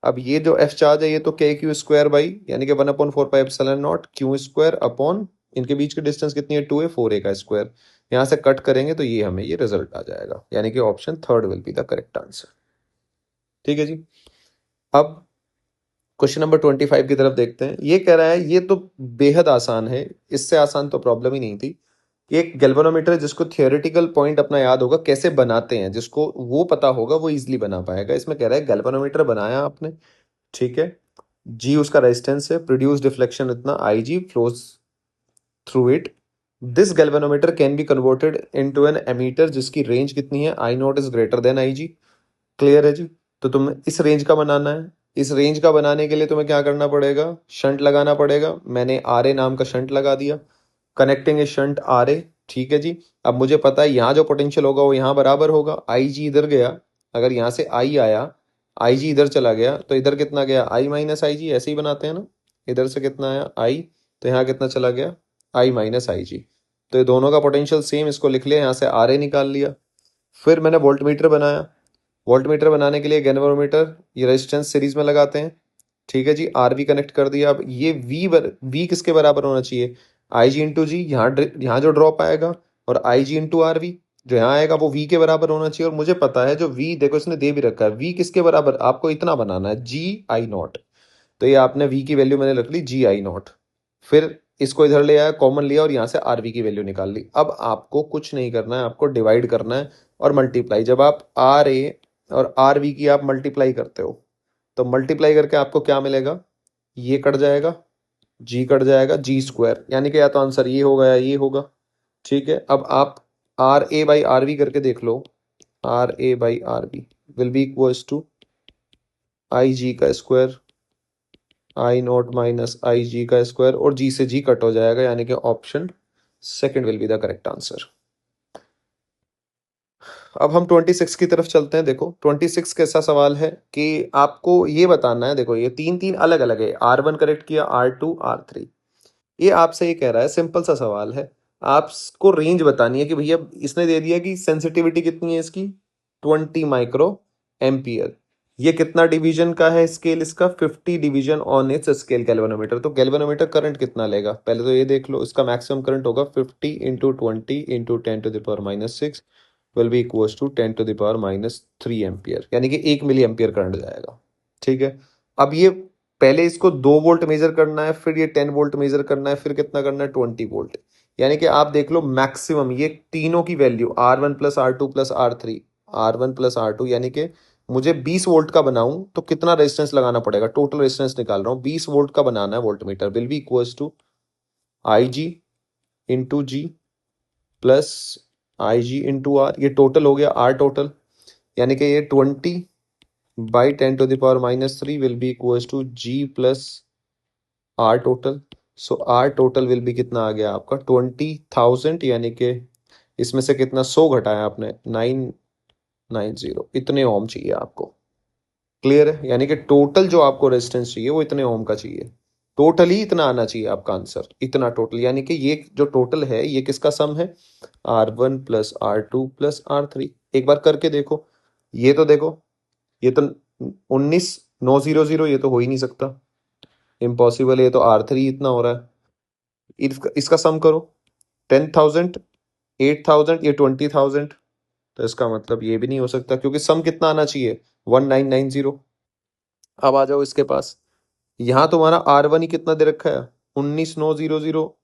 अब ये जो एफ चार्ज है ये तो के क्यू स्क्वायर बाई यानी कि 1/4 pi epsilon not Q square upon, इनके बीच की डिस्टेंस कितनी है 2 है, 4a का स्क्वायर, यहाँ से कट करेंगे तो ये हमें ये रिजल्ट आ जाएगा, यानी कि option third will be the correct answer. ठीक है जी। अब क्वेश्चन नंबर 25 की तरफ देखते हैं। ये कह रहा है, ये तो बेहद आसान है, इससे आसान तो प्रॉब्लम ही नहीं थी। एक गैल्वेनोमीटर है जिसको थियोरेटिकल पॉइंट अपना याद होगा कैसे बनाते हैं, जिसको वो पता होगा वो इजीली बना पाएगा। इसमें कह रहा है गैल्वेनोमीटर बनाया आपने, ठीक है, जी उसका रेजिस्टेंस है, प्रोड्यूस डिफ्लेक्शन इतना, I G flows through it, this galvanometer can be converted into an ammeter जिसकी रेंज कितनी है, I naught is greater than I G. Clear है जी। तो तुम्हें इस रेंज का बनाना है, इस रेंज का बनाने के लिए तुम्हें क्या करना पड़ेगा, शंट लगाना पड़ेगा। मैंने आर ए नाम का शंट लगा दिया, connecting A shunt R A. ठीक है जी। अब मुझे पता है यहाँ जो पोटेंशियल होगा वो यहाँ बराबर होगा, आई जी इधर गया, अगर यहाँ से आई आया, आई जी इधर चला गया, तो इधर कितना गया, आई माइनस आई जी, ऐसे ही बनाते हैं ना, इधर से कितना आया आई, तो यहाँ कितना चला गया, आई माइनस आई जी। तो ये दोनों का पोटेंशियल सेम, इसको लिख लिया, यहाँ से आर ए निकाल लिया। फिर मैंने वोल्टमीटर बनाया, वोल्टमीटर बनाने के लिए गैल्वेनोमीटर ये रेजिस्टेंस सीरीज में लगाते हैं। ठीक है जी, आर वी कनेक्ट कर दिया। अब ये वी किसके बराबर होना चाहिए, आई जी इंटू जी, यहाँ जो ड्रॉप आएगा, और आई जी इंटू आर वी जो यहाँ आएगा वो वी के बराबर होना चाहिए। और मुझे पता है जो वी, देखो इसने दे भी रखा है, वी किसके बराबर, आपको इतना बनाना है, जी आई नॉट। तो ये आपने वी की वैल्यू मैंने रख ली जी आई नॉट। फिर इसको इधर ले आया, कॉमन लिया, और यहाँ से आर वी की वैल्यू निकाल ली। अब आपको कुछ नहीं करना है, आपको डिवाइड करना है और मल्टीप्लाई। जब आप आर ए और आर वी की आप मल्टीप्लाई करते हो, तो मल्टीप्लाई करके आपको क्या मिलेगा, ये कट जाएगा, जी कट जाएगा, जी स्क्वायर, यानी कि या तो आंसर ये होगा या ये होगा। ठीक है, अब आप R A by R V करके देख लो, R A by R V will be equals to I G का square, I naught minus I G का स्क्वायर, और जी से जी कट हो जाएगा, यानी कि option second will be the correct answer. अब हम 26 की तरफ चलते हैं। देखो 26 कैसा सवाल है कि आपको ये बताना है, देखो ये तीन तीन अलग अलग है, R1 करेक्ट किया, R2 R3, ये आपसे ये कह रहा है, सिंपल सा सवाल है, आपको रेंज बतानी है कि भैया इसने दे दिया कि सेंसिटिविटी कितनी है इसकी, 20 माइक्रो एम्पियर। ये कितना डिवीजन का है स्केल इसका, 50 division on it's scale galvanometer. तो गैल्वेनोमीटर करंट कितना लेगा, पहले तो ये देख लो, इसका मैक्सिमम करंट होगा 50 into 20 into 10⁻⁻⁶ will be equals to 10⁻³ ampere, यानी कि 1 मिली एम्पियर करंट जाएगा। ठीक है, अब ये पहले इसको 2 वोल्ट मेजर करना है, फिर ये 10 वोल्ट मेजर करना है, फिर कितना करना है 20 वोल्ट, यानी कि आप देख लो मैक्सिमम ये तीनों की value R1 plus R2 plus R3, R1 plus R2, यानी कि मुझे 20 वोल्ट का बनाऊं तो कितना रेजिस्टेंस लगाना पड़ेगा, टोटल रेजिस्टेंस निकाल रहा हूँ, 20 वोल्ट का बनाना है voltmeter, will be equals to I g into g plus I g into r, ये टोटल हो गया आर टोटल, यानी कि ये 20/10⁻³ will be equals to g plus r total. So r total will be कितना आ गया आपका 20,000, यानी कि इसमें से कितना 100 घटाया आपने, 990, इतने ओम चाहिए आपको। क्लियर है, यानी कि टोटल जो आपको रेजिस्टेंस चाहिए वो इतने ओम का चाहिए। टोटली इतना आना चाहिए आपका आंसर, इतना टोटल, यानी कि ये जो टोटल है ये किसका सम है, R1 + R2 + R3। एक बार करके देखो, ये तो देखो, ये तो 19,900, ये तो हो ही नहीं सकता, इम्पॉसिबल, ये तो R3 इतना हो रहा है। इसका सम करो, 10,000, 8,000, ये 20,000, तो इसका मतलब ये भी नहीं हो सकता, क्योंकि सम कितना आना चाहिए, 1990। अब आ जाओ इसके पास, यहाँ तुम्हारा R1 ही कितना दे रखा है, 19,900,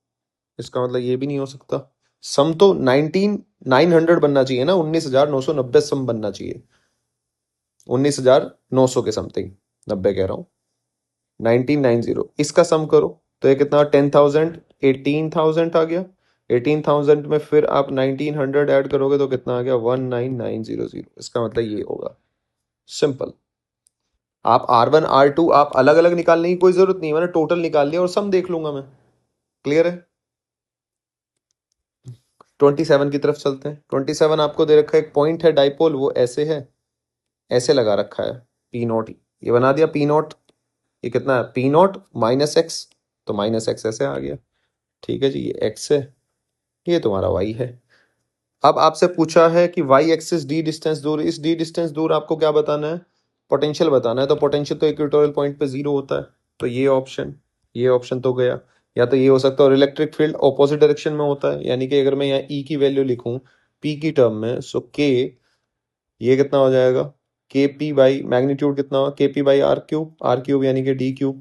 इसका मतलब ये भी नहीं हो सकता। सम तो 19,900 बनना चाहिए ना, 19,990 सम बनना चाहिए, 19,900 के समथिंग, 90 कह रहा हूँ, 1990। इसका सम करो तो ये कितना, 10,000, 18,000 आ गया, 18,000 में फिर आप 1,900 ऐड करोगे तो कितना आ गया, 19,900। इसका मतलब ये होगा, सिंपल। आप R1 R2 आप अलग अलग निकालने की कोई जरूरत नहीं है, मैंने टोटल निकाल लिया और सम देख लूंगा मैं। क्लियर है। 27 की तरफ चलते हैं। 27 आपको दे रखा है, एक पॉइंट है डाइपोल, वो ऐसे है, ऐसे लगा रखा है, P0, ये बना दिया P0। ये कितना है, P0 - x, तो -x ऐसे आ गया। ठीक है जी, ये x है, ये तुम्हारा y है। अब आपसे पूछा है कि y एक्सिस d डिस्टेंस दूर, इस d डिस्टेंस दूर आपको क्या बताना है, पोटेंशियल बताना है। तो पोटेंशियल तो इक्वेटोरियल पॉइंट पे 0 होता है, तो ये ऑप्शन तो गया। या तो ये हो सकता है, और इलेक्ट्रिक फील्ड ऑपोजिट डायरेक्शन में होता है, यानी कि अगर मैं यहाँ E की वैल्यू लिखूं P की टर्म में, सो K, ये कितना हो जाएगा, के पी बाई मैग्नीट्यूड कितना होगा, के पी बाई यानी कि d³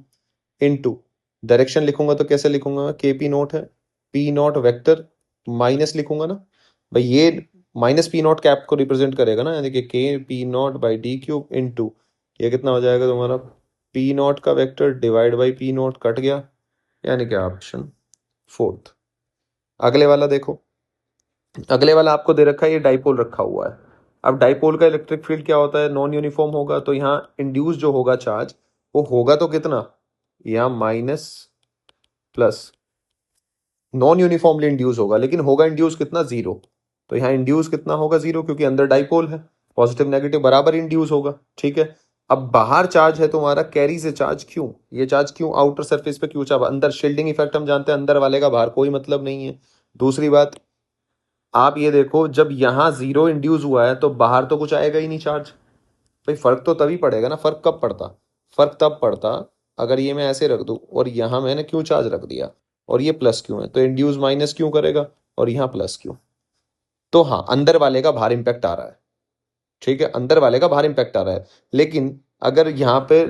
इनटू डायरेक्शन लिखूंगा तो कैसे लिखूंगा, KP0 है, P0 वेक्टर माइनस लिखूंगा ना भाई, ये -P0 कैप को रिप्रेजेंट करेगा ना, यानी कि KP0/d³ इनटू, ये कितना हो जाएगा तुम्हारा, P0 का vector divide by P0, cut गया, यानी कि ऑप्शन फोर्थ। अगले वाला देखो, अगले वाला आपको दे रखा है, ये डाइपोल रखा हुआ है। अब डाइपोल का इलेक्ट्रिक फील्ड क्या होता है, नॉन यूनिफॉर्म होगा, तो यहाँ इंड्यूस जो होगा चार्ज, वो होगा तो कितना, यहाँ minus plus, non uniformly induce होगा, लेकिन होगा इंड्यूस कितना, 0। तो यहाँ इंड्यूस कितना होगा, 0, क्योंकि अंदर डाइपोल है, पॉजिटिव नेगेटिव बराबर इंड्यूस होगा। ठीक है। अब बाहर चार्ज है तुम्हारा, कैरी से चार्ज, क्यों ये चार्ज, क्यों आउटर सरफेस पे क्यों चार्ज, अंदर शील्डिंग इफेक्ट हम जानते हैं, अंदर वाले का बाहर कोई मतलब नहीं है। दूसरी बात, आप ये देखो, जब यहाँ 0 इंड्यूस हुआ है तो बाहर तो कुछ आएगा ही नहीं चार्ज, भाई फर्क तो तभी पड़ेगा ना, फर्क कब पड़ता, फर्क तब पड़ता अगर ये मैं ऐसे रख दूं और यहाँ मैंने क्यों चार्ज रख दिया, और ये प्लस क्यों है, तो इंड्यूस माइनस क्यों करेगा, और यहाँ प्लस क्यों। तो हाँ, अंदर वाले का बाहर इंपैक्ट आ रहा है, ठीक है, अंदर वाले का बाहर इंपैक्ट आ रहा है। लेकिन अगर यहाँ पे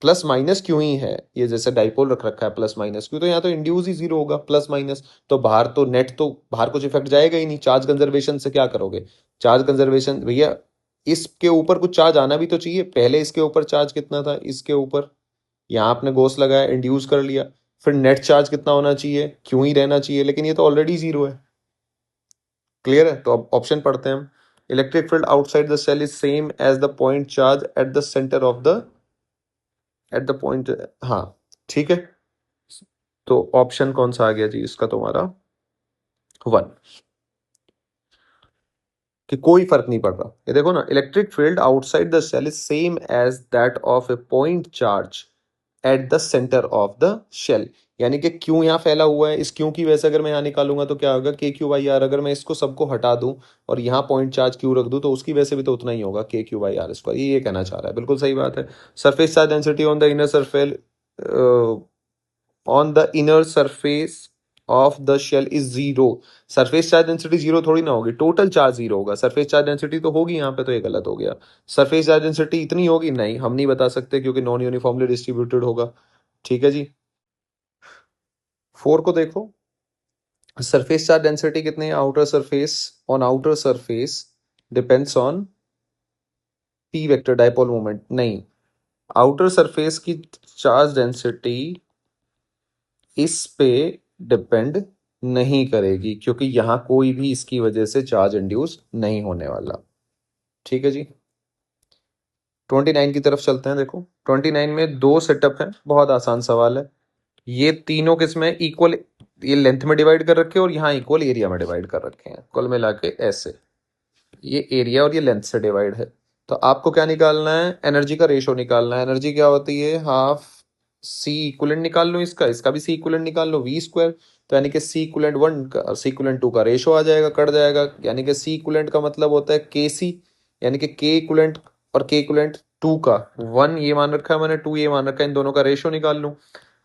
प्लस माइनस क्यों ही है, ये जैसे डाइपोल रख रखा है प्लस माइनस क्यों, तो यहाँ तो इंड्यूस ही 0 होगा, प्लस माइनस, तो बाहर तो नेट, तो बाहर कुछ इफेक्ट जाएगा ही नहीं। चार्ज कंजर्वेशन से क्या करोगे, चार्ज कंजर्वेशन भैया, इसके ऊपर कुछ चार्ज आना भी तो चाहिए, पहले इसके ऊपर चार्ज कितना था, इसके ऊपर, यहाँ आपने गोस लगाया, इंड्यूस कर लिया, फिर नेट चार्ज कितना होना चाहिए, क्यों ही रहना चाहिए, लेकिन ये तो ऑलरेडी 0 है। क्लियर है। तो अब ऑप्शन पढ़ते हैं हम, electric field outside the cell is same as the point charge at the centre of the, at the point, हाँ ठीक है। तो ऑप्शन कौन सा आ गया जी इसका तुम्हारा, 1, कि कोई फर्क नहीं पड़ रहा। ये देखो ना, electric field outside the cell is same as that of a point charge at the centre of the shell, यानी कि क्यों यहाँ फैला हुआ है, इस क्यों की वजह से अगर मैं यहाँ निकालूंगा तो क्या होगा, KQ/R, अगर मैं इसको सबको हटा दूं और यहाँ पॉइंट चार्ज क्यू रख दूं तो उसकी वजह से भी तो उतना ही होगा, KQ/R², ये कहना चाह रहा है, बिल्कुल सही बात है। Surface charge density on the inner surface, on the inner surface of the shell is 0। Surface charge density 0 थोड़ी ना होगी, टोटल चार्ज 0 होगा, सरफेस चार्ज डेंसिटी तो होगी यहाँ पे, तो ये गलत हो गया। सरफेस चार्ज डेंसिटी इतनी होगी, नहीं हम नहीं बता सकते, क्योंकि नॉन यूनिफॉर्मली डिस्ट्रीब्यूटेड होगा। ठीक है जी। 4 को देखो, सरफेस चार्ज डेंसिटी कितनी है, outer surface, on outer surface depends on P vector dipole moment, नहीं, आउटर सरफेस की चार्ज डेंसिटी इस पे डिपेंड नहीं करेगी, क्योंकि यहां कोई भी इसकी वजह से चार्ज इंड्यूस नहीं होने वाला। ठीक है जी। 29 की तरफ चलते हैं। देखो 29 में दो सेटअप है, बहुत आसान सवाल है। ये तीनों किसमें इक्वल, ये लेंथ में डिवाइड कर रखे हैं और यहाँ इक्वल एरिया में डिवाइड कर रखे हैं, कुल मिला के ऐसे, ये एरिया और ये लेंथ से डिवाइड है। तो आपको क्या निकालना है, एनर्जी का रेशो निकालना है। एनर्जी क्या होती है, हाफ सी इक्वलेंट निकाल लो, इसका भी सी इक्वलेंट निकाल लो, वी स्क्वायर। तो यानी कि सी इक्वलेंट 1 का सी इक्वलेंट 2 का रेशो आ जाएगा, कट जाएगा। यानी कि सी इक्वलेंट का मतलब होता है के सी, यानी कि के इक्वलेंट और के इक्वलेंट 2 का 1 ये मान रखा है मैंने, 2 ये मान रखा है, इन दोनों का रेशो निकाल लूँ।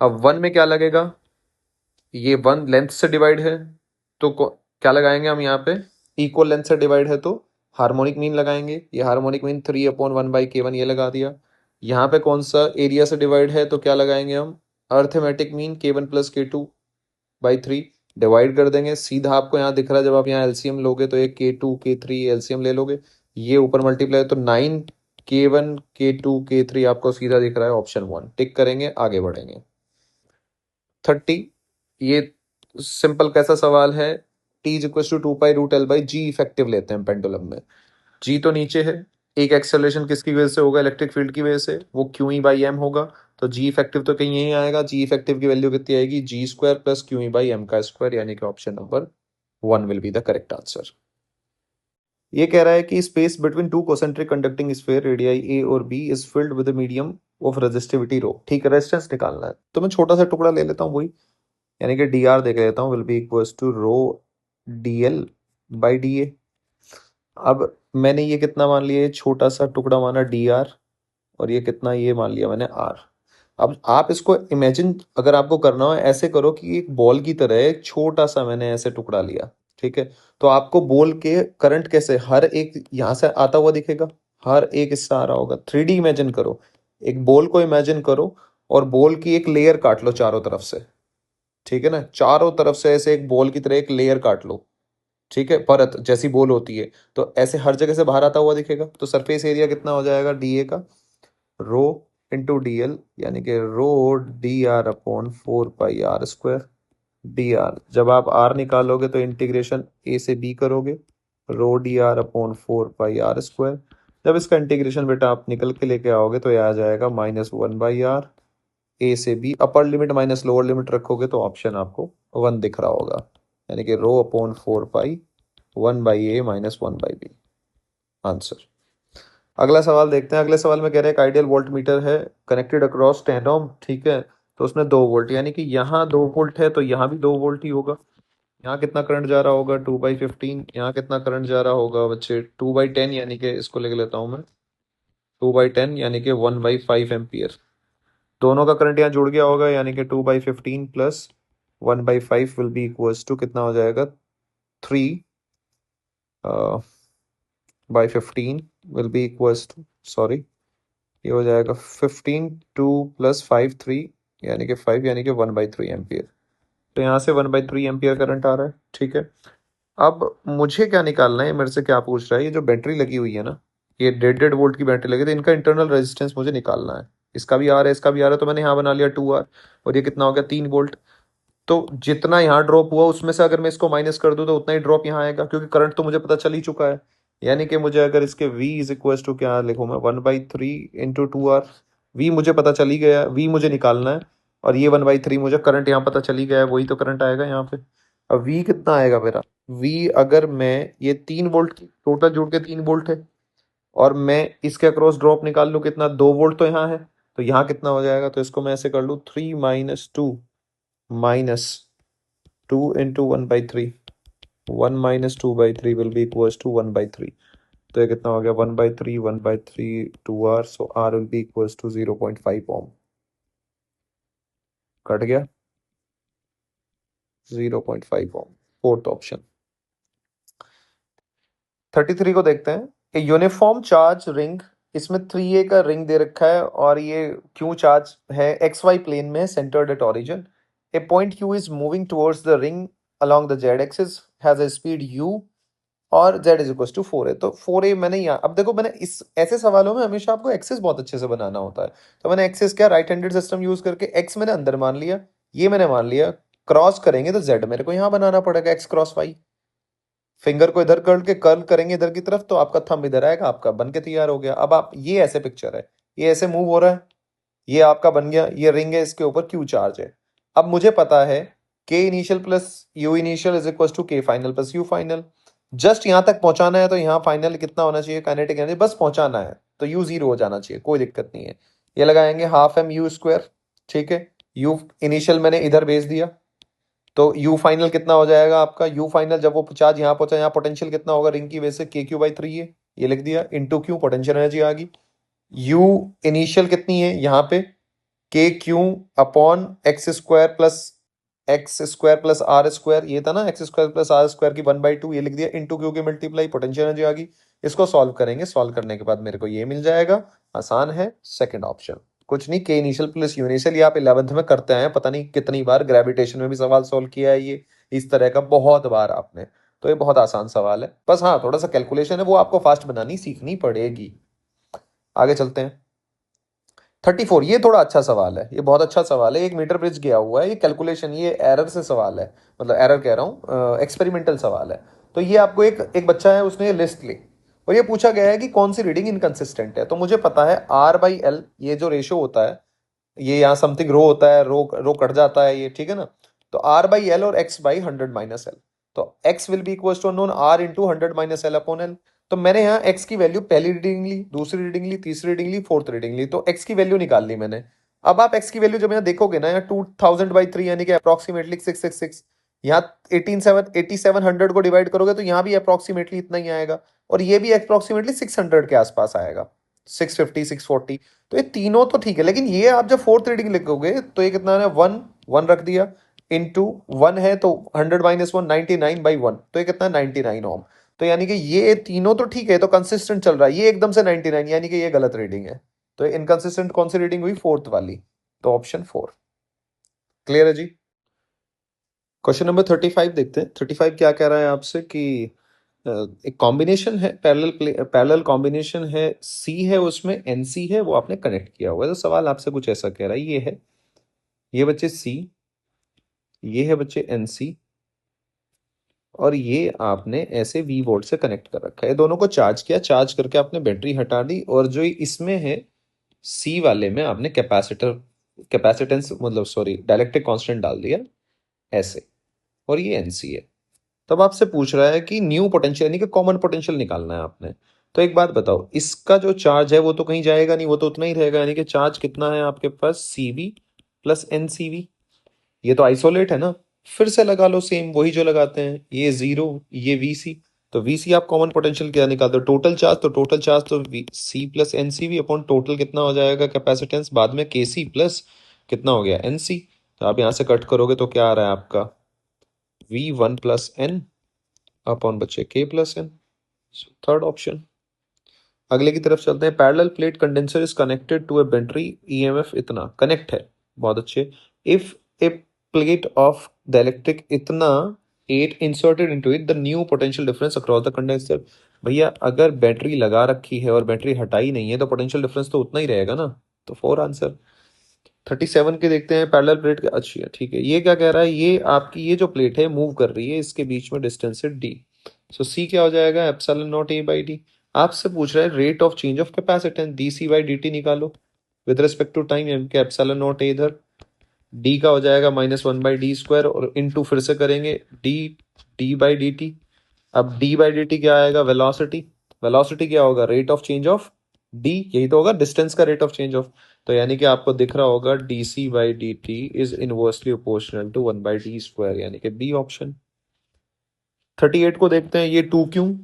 अब 1 में क्या लगेगा, ये 1 लेंथ से डिवाइड है, तो क्या लगाएंगे हम यहाँ पे, इक्वल लेंथ से डिवाइड है तो हार्मोनिक मीन लगाएंगे। ये हार्मोनिक मीन 3/1/K1 ये लगा दिया। यहाँ पे कौन सा एरिया से डिवाइड है तो क्या लगाएंगे हम, arithmetic mean K1 + K2/3 divide कर देंगे। सीधा आपको यहाँ दिख रहा है, जब आप यहाँ एलसीएम लोगे तो एक K2 K3 एलसीएम ले लोगे, ये ऊपर मल्टीप्लाई तो 9 K1 K2 K3 आपको सीधा दिख रहा है, ऑप्शन 1 टिक करेंगे, आगे बढ़ेंगे। 30, ये सिंपल कैसा सवाल है, T = 2π√L/G इफेक्टिव लेते हैं पेंडुलम में। G तो नीचे है, एक एक्सेलरेशन किसकी वजह से होगा, इलेक्ट्रिक फील्ड की वजह से, वो QE/m होगा। तो G इफेक्टिव तो कहीं यही आएगा, G इफेक्टिव की वैल्यू कितनी आएगी, G² + QE/m², यानी कि option number 1 will be the correct answer. ये कह रहा है कि space between two concentric conducting sphere radii A और B is filled with medium of resistivity rho. ठीक है, रेजिस्टेंस निकालना है, तो मैं छोटा सा टुकड़ा ले लेता हूँ वही, यानी कि डी आर देख लेता हूँ, will be equals to rho DL/DA। अब मैंने ये कितना मान लिया, ये छोटा सा टुकड़ा माना डी आर, और ये कितना, ये मान लिया मैंने आर। अब आप इसको इमेजिन अगर आपको करना हो, ऐसे करो कि एक बॉल की तरह एक छोटा सा मैंने ऐसे टुकड़ा लिया, ठीक है। तो आपको बॉल के करंट कैसे हर एक यहाँ से आता हुआ दिखेगा, हर एक इससे आ रहा होगा। 3D इमेजिन करो, एक बॉल को इमेजिन करो और बॉल की एक लेयर काट लो चारों तरफ से, ठीक है ना, चारों तरफ से ऐसे एक बॉल की तरह एक लेयर काट लो, ठीक है, परत जैसी बॉल होती है, तो ऐसे हर जगह से बाहर आता हुआ दिखेगा। तो सरफेस एरिया कितना हो जाएगा DA का, रो इंटू DL, यानी कि रो dr/4πr²। dr जब आप r निकालोगे तो इंटीग्रेशन a से b करोगे, रो dr/4πr²। जब इसका इंटीग्रेशन बेटा आप निकल के लेके आओगे तो ये आ जाएगा -1/r, a से b upper limit minus lower limit रखोगे तो ऑप्शन आपको 1 दिख रहा होगा, यानी कि रो/4π 1/a - 1/b आंसर। अगला सवाल देखते हैं। अगले सवाल में कह रहे हैं एक आइडियल वोल्ट मीटर है कनेक्टेड अक्रॉस 10 ओम, ठीक है, तो उसमें 2 वोल्ट, यानी कि यहाँ 2 वोल्ट है तो यहाँ भी 2 वोल्ट ही होगा। यहाँ कितना करंट जा रहा होगा 2/15, यहाँ कितना करंट जा रहा होगा बच्चे 2/10, यानी कि इसको लिख लेता हूँ मैं 2/10, यानी कि 1/5 एम्पियर। दोनों का करंट यहाँ जुड़ गया होगा, यानी कि 2/15 + 1/5 विल बी इक्वल्स टू कितना हो जाएगा, 3/15 will be equals to, sorry ये हो जाएगा 15, 2 + 5 3, यानी कि 5, यानी कि 1/3 एम्पियर। तो यहाँ से 1/3 एम्पियर करंट आ रहा है, ठीक है। अब मुझे क्या निकालना है, मेरे से क्या पूछ रहा है, ये जो बैटरी लगी हुई है ना, ये 1.5 वोल्ट की बैटरी लगी, तो इनका इंटरनल रेजिस्टेंस मुझे निकालना है। इसका भी आ रहा है, इसका भी आ रहा है, तो मैंने यहाँ बना लिया 2R, और ये कितना हो गया 3 वोल्ट। तो जितना यहाँ ड्रॉप हुआ उसमें से अगर मैं इसको माइनस कर दूं तो उतना ही ड्रॉप यहाँ आएगा, क्योंकि करंट तो मुझे पता चल ही चुका है। यानी कि मुझे अगर इसके V = क्या लिखूं मैं, 1/3 × 2R। V मुझे पता चल ही गया, V मुझे निकालना है, और ये 1/3 मुझे करंट यहाँ पता चल ही गया है, वही तो करंट आएगा यहाँ पे। अब V कितना आएगा मेरा, V अगर मैं ये 3 वोल्ट टोटल जोड़ के 3 वोल्ट है, और मैं इसके अक्रॉस ड्रॉप निकाल लूँ कितना, 2 वोल्ट तो यहाँ है, तो यहाँ कितना हो जाएगा, तो इसको मैं ऐसे कर लूँ 3 - 2 - 2 × 1/3, 1 - 2/3 विल बी इक्वल्स टू 1/3। तो ये कितना हो गया 1/3, 1/3 2R, so R will be equals to 0.5 ohm. Cut गया 0.5 ओम, फोर्थ ऑप्शन। 33 को देखते हैं। ए यूनिफॉर्म चार्ज रिंग, इसमें 3A का रिंग दे रखा है, और ये क्यू चार्ज है XY प्लेन में centred at origin. A point Q is moving towards the ring along the Z axis, has a speed U, और Z = 4A। तो 4A मैंने यहाँ, अब देखो मैंने इस ऐसे सवालों में हमेशा आपको एक्सेस बहुत अच्छे से बनाना होता है। तो मैंने एक्सेस क्या, राइट हैंडेड सिस्टम यूज करके X मैंने अंदर मान लिया, ये मैंने मान लिया, क्रॉस करेंगे तो Z मेरे को यहाँ बनाना पड़ेगा X क्रॉस Y। फिंगर को इधर कर्ल करेंगे इधर की तरफ, तो आपका थंब इधर आएगा, आपका बन के तैयार हो गया। अब आप ये ऐसे पिक्चर है, ये ऐसे मूव हो रहा है, ये आपका बन गया, ये रिंग है, इसके ऊपर क्यू चार्ज है। अब मुझे पता है K initial plus U initial is equal to K final plus U final. Just यहां तक पहुंचाना है, तो यहाँ फाइनल कितना होना चाहिए, काइनेटिक एनर्जी, बस पहुंचाना है, तो यू 0 हो जाना चाहिए, कोई दिक्कत नहीं है। ये लगाएंगे 12 mu², ठीक है, यू इनिशियल मैंने इधर भेज दिया, तो यू फाइनल कितना हो जाएगा आपका, यू फाइनल जब वो चार्ज यहाँ पहुंचा, यहाँ पोटेंशियल कितना होगा रिंग की वजह से, के क्यू बाई 3 है, ये लिख दिया, इंटू क्यू पोटेंशियल एनर्जी आ गई। यू इनिशियल कितनी है यहाँ पे, k q upon x square plus r square, ये था ना x square plus r square की 1/2, ये लिख दिया, इंटू क्यू की मल्टीप्लाई पोटेंशियल एनर्जी आ गई। इसको सॉल्व करेंगे, सॉल्व करने के बाद मेरे को ये मिल जाएगा, आसान है सेकंड ऑप्शन। कुछ नहीं, के इनिशियल प्लस यू इनिशियल, ये आप 11th में करते आए हैं, पता नहीं कितनी बार, ग्रेविटेशन में भी सवाल सॉल्व किया है ये इस तरह का बहुत बार आपने, तो ये बहुत आसान सवाल है, बस हाँ थोड़ा सा कैलकुलेशन है वो आपको फास्ट बनानी सीखनी पड़ेगी। आगे चलते हैं। 34, ये थोड़ा अच्छा सवाल है, ये बहुत अच्छा सवाल है, एक मीटर ब्रिज गया हुआ है, ये कैलकुलेशन, ये एरर से सवाल है, मतलब एरर कह रहा हूँ, एक्सपेरिमेंटल सवाल है। तो ये आपको एक एक बच्चा है, उसने लिस्ट ली और ये पूछा गया है कि कौन सी रीडिंग इनकंसिस्टेंट है। तो मुझे पता है R/L, ये जो रेशो होता है, ये यहाँ समथिंग रो होता है, रो रो कट जाता है ये, ठीक है ना। तो R/L और x/100 - L, तो x will be equal to unknown R into 100 - L/L। तो मैंने यहाँ x की वैल्यू पहली रीडिंग ली, दूसरी रीडिंग ली, तीसरी रीडिंग ली, फोर्थ रीडिंग ली, तो x की वैल्यू निकाल ली मैंने। अब आप x की वैल्यू जब यहाँ देखोगे ना, यहाँ 2000/3 यानी कि अप्रोक्सीमेटली 666, यहाँ 8700 को डिवाइड करोगे तो यहाँ भी अप्रोक्सीमेटली इतना ही आएगा, और ये भी अप्रोक्सीमेटली 600 के आसपास आएगा, 650 640। तो ये तीनों तो ठीक है, लेकिन ये आप जब फोर्थ रीडिंग लिखोगे तो ये कितना है, 1 रख दिया, इंटू 1 है तो 100 - 1 99/1, तो ये कितना है 99 ओम। तो यानी कि ये तीनों तो ठीक है, तो कंसिस्टेंट चल रहा है, ये एकदम से 99, यानी कि ये गलत रीडिंग है। तो इनकंसिस्टेंट कौन सी रीडिंग हुई, फोर्थ वाली, तो ऑप्शन 4। क्लियर है जी। क्वेश्चन नंबर 35 देखते हैं। 35 क्या कह रहा है आपसे कि एक कॉम्बिनेशन है, पैरेलल कॉम्बिनेशन है, सी है उसमें एनसी है, वो आपने कनेक्ट किया हुआ है। तो सवाल आपसे कुछ ऐसा कह रहा है, ये है, ये बच्चे सी, ये है बच्चे एनसी, और ये आपने ऐसे वी वोल्ट से कनेक्ट कर रखा है, दोनों को चार्ज किया, चार्ज करके आपने बैटरी हटा दी, और जो इसमें है सी वाले में आपने कैपेसिटेंस मतलब सॉरी डाइलेक्ट्रिक कांस्टेंट डाल दिया ऐसे, और ये एनसी है। तब आपसे पूछ रहा है कि न्यू पोटेंशियल यानी कि कॉमन पोटेंशियल निकालना है आपने। तो एक बात बताओ, इसका जो चार्ज है वो तो कहीं जाएगा नहीं, वो तो उतना ही रहेगा, यानी कि चार्ज कितना है आपके पास, सीवी प्लस एनसीवी, ये तो आइसोलेट है ना, फिर से लगा लो सेम वही जो लगाते हैं, ये जीरो, ये वीसी, तो वीसी आप कॉमन पोटेंशियल क्या निकालते हो, टोटल चार्ज, तो टोटल चार्ज तो C plus NCV upon total कितना हो जाएगा कैपेसिटेंस, बाद में केसी प्लस कितना हो गया एनसी। तो आप यहां से कट करोगे तो क्या आ रहा है आपका, V1 + N अपॉन बच्चे K + N, थर्ड ऑप्शन। अगले की तरफ चलते हैं। Parallel plate condenser is connected to a battery, EMF इतना, कनेक्ट है, बहुत अच्छे। If a plate of the electric इतना 8 inserted into it, the new potential difference across the condenser. भैया अगर बैटरी लगा रखी है और बैटरी हटाई नहीं है तो पोटेंशियल डिफरेंस तो उतना ही रहेगा ना, तो 4 आंसर। 37 के देखते हैं, पैरेलल प्लेट के, अच्छी है ठीक है। ये क्या कह रहा है, ये आपकी ये जो प्लेट है मूव कर रही है, इसके बीच में डिस्टेंस है डी, सो सी क्या हो जाएगा, epsilon naught A by D. आपसे पूछ रहा है rate of change of capacitance, D C by D T निकालो with respect to time, M के एप्सिलॉन नॉट ए इधर, डी का हो जाएगा -1/d², और इनटू फिर से करेंगे D, D by D T. अब डी बाई डी टी क्या आएगा, वेलोसिटी, वेलोसिटी क्या होगा, rate of change of D, यही तो होगा डिस्टेंस का रेट ऑफ चेंज ऑफ। तो यानी कि आपको दिख रहा होगा D C by D T is inversely proportional to 1/d², यानी कि बी ऑप्शन। 38 को देखते हैं, ये 2q,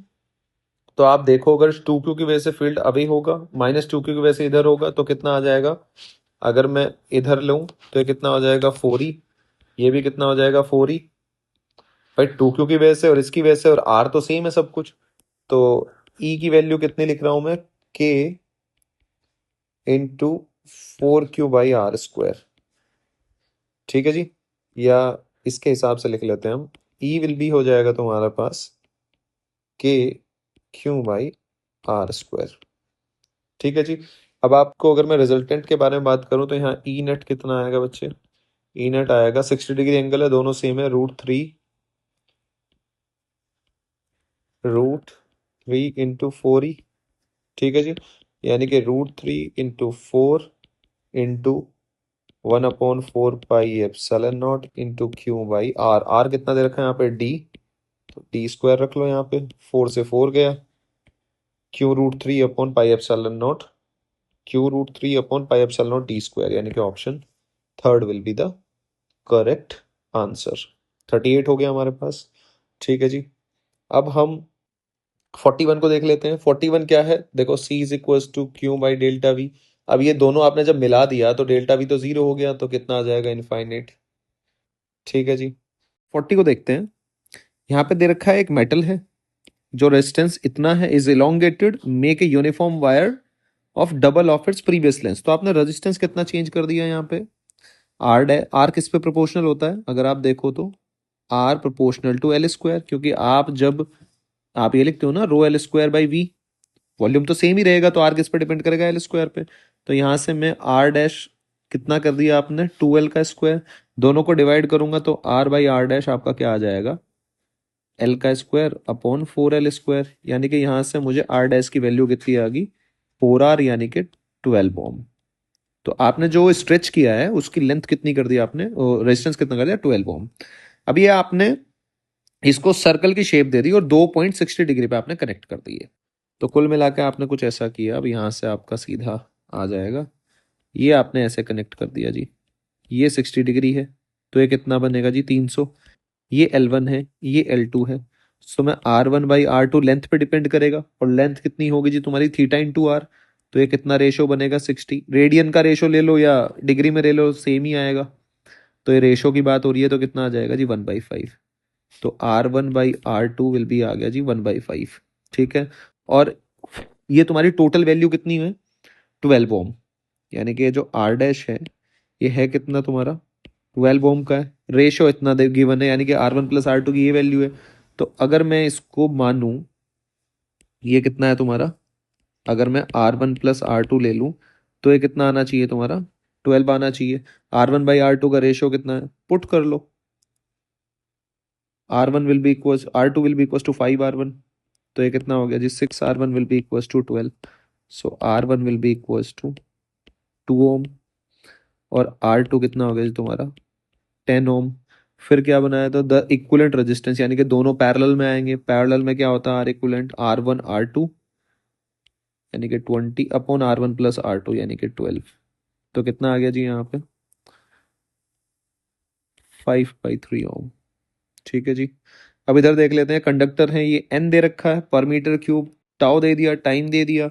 तो आप देखो अगर 2q की वजह से फील्ड अभी होगा, -2q की वजह से इधर होगा, तो कितना आ जाएगा, अगर मैं इधर लूं तो ये कितना हो जाएगा 4e, ये भी कितना हो जाएगा 4e, भाई 2q की वजह से और इसकी वजह से, और r तो सेम है सब कुछ, तो e की वैल्यू कितनी लिख रहा हूं मैं, k इंटू 4q/r², ठीक है जी। या इसके हिसाब से लिख लेते हैं हम, e विल बी हो जाएगा तुम्हारे पास k/r², ठीक है जी। अब आपको अगर मैं रिजल्टेंट के बारे में बात करूं तो यहाँ ई नेट कितना आएगा बच्चे, ई नेट आएगा 60 डिग्री एंगल है, दोनों सेम है, √3 इंटू 4e, ठीक है जी। यानी कि √3 × 4 इंटू 1/4πε0 इंटू q/r, r कितना दे रखा है यहाँ पे d, तो d² रख लो यहाँ पे, 4 से 4 गया, q√3/πε0, q√3/πε0 d², यानी कि option third will be the correct answer. 38 हो गया हमारे पास। ठीक है जी। अब हम 41 को देख लेते हैं। 41 क्या है, देखो C is equal to Q by delta V. अब ये दोनों आपने जब मिला दिया तो डेल्टा वी तो जीरो हो गया, तो कितना आ जाएगा, इनफाइनाइट। ठीक है जी। 40 को देखते हैं। यहाँ पे दे रखा है एक मेटल है, जो रेजिस्टेंस इतना है, is elongated, make a uniform wire of double of its previous length. तो आपने रेजिस्टेंस कितना चेंज कर दिया यहाँ पे, आर डे, आर किस पे प्रोपोर्शनल होता है, अगर आप देखो तो R proportional to L square, क्योंकि आप जब आप ये लिखते हो ना rho L square by V, volume तो सेम ही रहेगा, तो आर किस पे डिपेंड करेगा, एल स्क्वायर पे। तो यहां से मैं आर डैश कितना कर दिया आपने, 2l का स्क्वायर, दोनों को डिवाइड करूंगा तो आर बाई आर डैश आपका क्या आ जाएगा, एल का स्क्वायर अपॉन 4l स्क्वायर, यानी कि यहां से मुझे आर डैश की वैल्यू कितनी आ गई, 4r, यानी कि 12 ओम। तो आपने जो स्ट्रेच किया है उसकी लेंथ कितनी कर दी आपने, रेजिस्टेंस कितना कर दिया, 12 ओम। अब ये आपने इसको सर्कल की शेप दे दी और 2.60 डिग्री पे आपने कनेक्ट कर दी है। तो कुल मिला के आपने कुछ ऐसा किया, अब यहाँ से आपका सीधा आ जाएगा, ये आपने ऐसे कनेक्ट कर दिया जी, ये 60 डिग्री है, तो ये कितना बनेगा जी, 300। ये L1 है, ये L2 है, तो मैं R1 बाई R2 लेंथ पे डिपेंड करेगा, और लेंथ कितनी होगी जी तुम्हारी, थीटा इंटू आर। तो ये कितना रेशो बनेगा, 60। रेडियन का रेशो ले लो या डिग्री में ले लो, सेम ही आएगा। तो ये रेशो की बात हो रही है, तो कितना आ जाएगा जी, 1/5। तो R1 by R2 will B आ गया जी 1/5। ठीक है। और ये तुम्हारी टोटल वैल्यू कितनी है, 12 ओम, यानी कि जो आर डैश है ये है कितना तुम्हारा, 12 ओम का है। रेशो इतना दे गिवन है, यानी कि R1 प्लस R2 की ये वैल्यू है। तो अगर मैं इसको मानूं, ये कितना है तुम्हारा, अगर मैं R1 प्लस R2 ले लूं, तो ये कितना आना चाहिए तुम्हारा, 12 आना चाहिए। R1 बाई R2 का रेशो कितना है, पुट कर लो, R1 will be equal, R2 will be equal to 5R1। तो ये कितना हो गया जी, 6R1 will be equal to 12। So R1 will be equal to 2 ohm, और R2 कितना हो गया जी तुम्हारा, 10 ओम। फिर क्या बनाया, तो द इक्विवेलेंट रेजिस्टेंस, यानी कि दोनों पैरेलल में आएंगे। पैरेलल में क्या होता है, आर इक्विवेलेंट R1 R2, यानी कि 20 अपॉन R1 प्लस R2, यानी कि 12। तो कितना आ गया जी यहाँ पे, 5/3 ओम। ठीक है जी। अब इधर देख लेते हैं, कंडक्टर है, ये N दे रखा है पर मीटर क्यूब, टाउ दे दिया, टाइम दे दिया,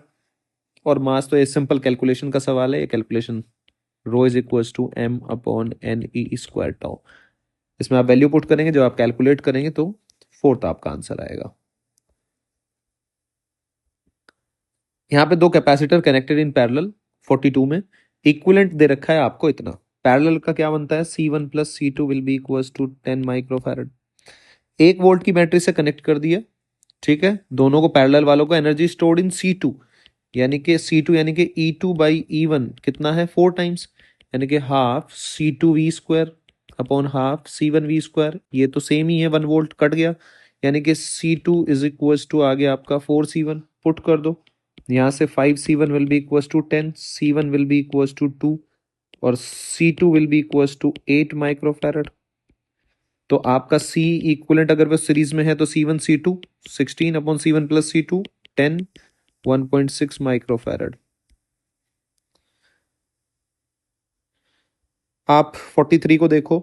और मास, तो ये सिंपल कैलकुलेशन का सवाल है, ये calculation, rho is equal to m upon N E square tau. इसमें आप वैल्यू पुट करेंगे, जब आप कैलकुलेट करेंगे तो फोर्थ आपका आंसर आएगा। यहाँ पे दो कैपेसिटर कनेक्टेड इन पैरेलल 42 में, इक्विवेलेंट दे रखा है आपको इतना। पैरेलल का क्या बनता है, C1 plus C2 will be equal to 10 microfarad. 1 volt की बैटरी से कनेक्ट कर दिया। ठीक है, दोनों को पैरेलल वालों को एनर्जी स्टोर्ड इन C2, यानी कि C2 यानी कि E2 बाई E1 कितना है, 4 टाइम्स, यानी कि half C2V² upon half C1V²। ये तो सेम ही है, 1 वोल्ट कट गया, यानी कि C2 इज इक्वल टू आ गया आपका 4C1। पुट कर दो, यहाँ से 5C1 will be equal to 10, C1 will be equal to 2, और C2 will be equal to 8 microfarad. तो आपका C इक्विवेलेंट अगर वो सीरीज में है तो C1 C2 16 upon C1 plus C2 10, 1.6 microfarad. आप 43 को देखो।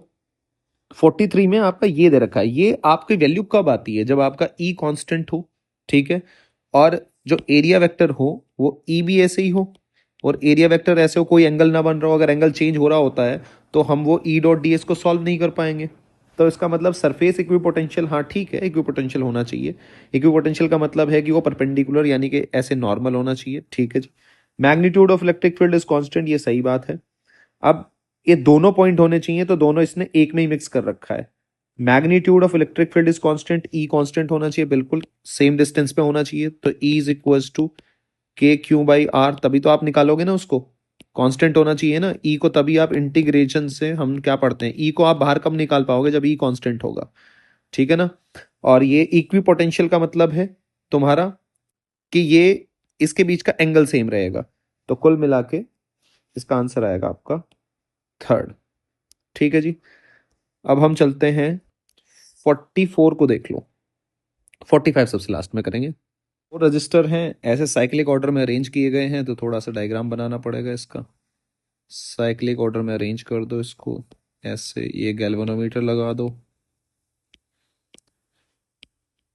43 में आपका ये दे रखा है, ये आपकी वैल्यू कब आती है, जब आपका E कांस्टेंट हो। ठीक है, और जो एरिया वेक्टर हो वो E भी ऐसे ही हो, और एरिया वेक्टर ऐसे हो, कोई एंगल ना बन रहा हो, अगर एंगल चेंज हो रहा होता है तो हम वो E डॉट डी एस को सॉल्व नहीं कर पाएंगे। तो इसका मतलब सरफेस इक्विपोटेंशियल, हाँ ठीक है, इक्विपोटेंशियल होना चाहिए। इक्विपोटेंशियल का मतलब है कि वो परपेंडिकुलर, यानी कि ऐसे नॉर्मल होना चाहिए। ठीक है जी। Magnitude of electric field is constant, ये सही बात है। अब ये दोनों पॉइंट होने चाहिए, तो दोनों इसने एक में ही मिक्स कर रखा है। Magnitude of electric field is constant, E constant होना चाहिए, बिल्कुल सेम डिस्टेंस पे होना चाहिए, तो E is equal to K/Q/R, तभी तो आप निकालोगे ना उसको, कांस्टेंट होना चाहिए ना ई को, तभी आप इंटीग्रेशन से, हम क्या पढ़ते हैं, ई को आप बाहर कब निकाल पाओगे, जब ई कांस्टेंट होगा। ठीक है ना। और ये इक्वी पोटेंशियल का मतलब है तुम्हारा कि ये इसके बीच का एंगल सेम रहेगा। तो कुल मिला के इसका आंसर आएगा आपका थर्ड। ठीक है जी। अब हम चलते हैं 44 को देख लो, 45 सबसे लास्ट में करेंगे। वो रजिस्टर हैं, ऐसे साइक्लिक ऑर्डर में अरेंज किए गए हैं, तो थोड़ा सा डायग्राम बनाना पड़ेगा इसका। साइक्लिक ऑर्डर में अरेंज कर दो इसको ऐसे, ये गैल्वेनोमीटर लगा दो,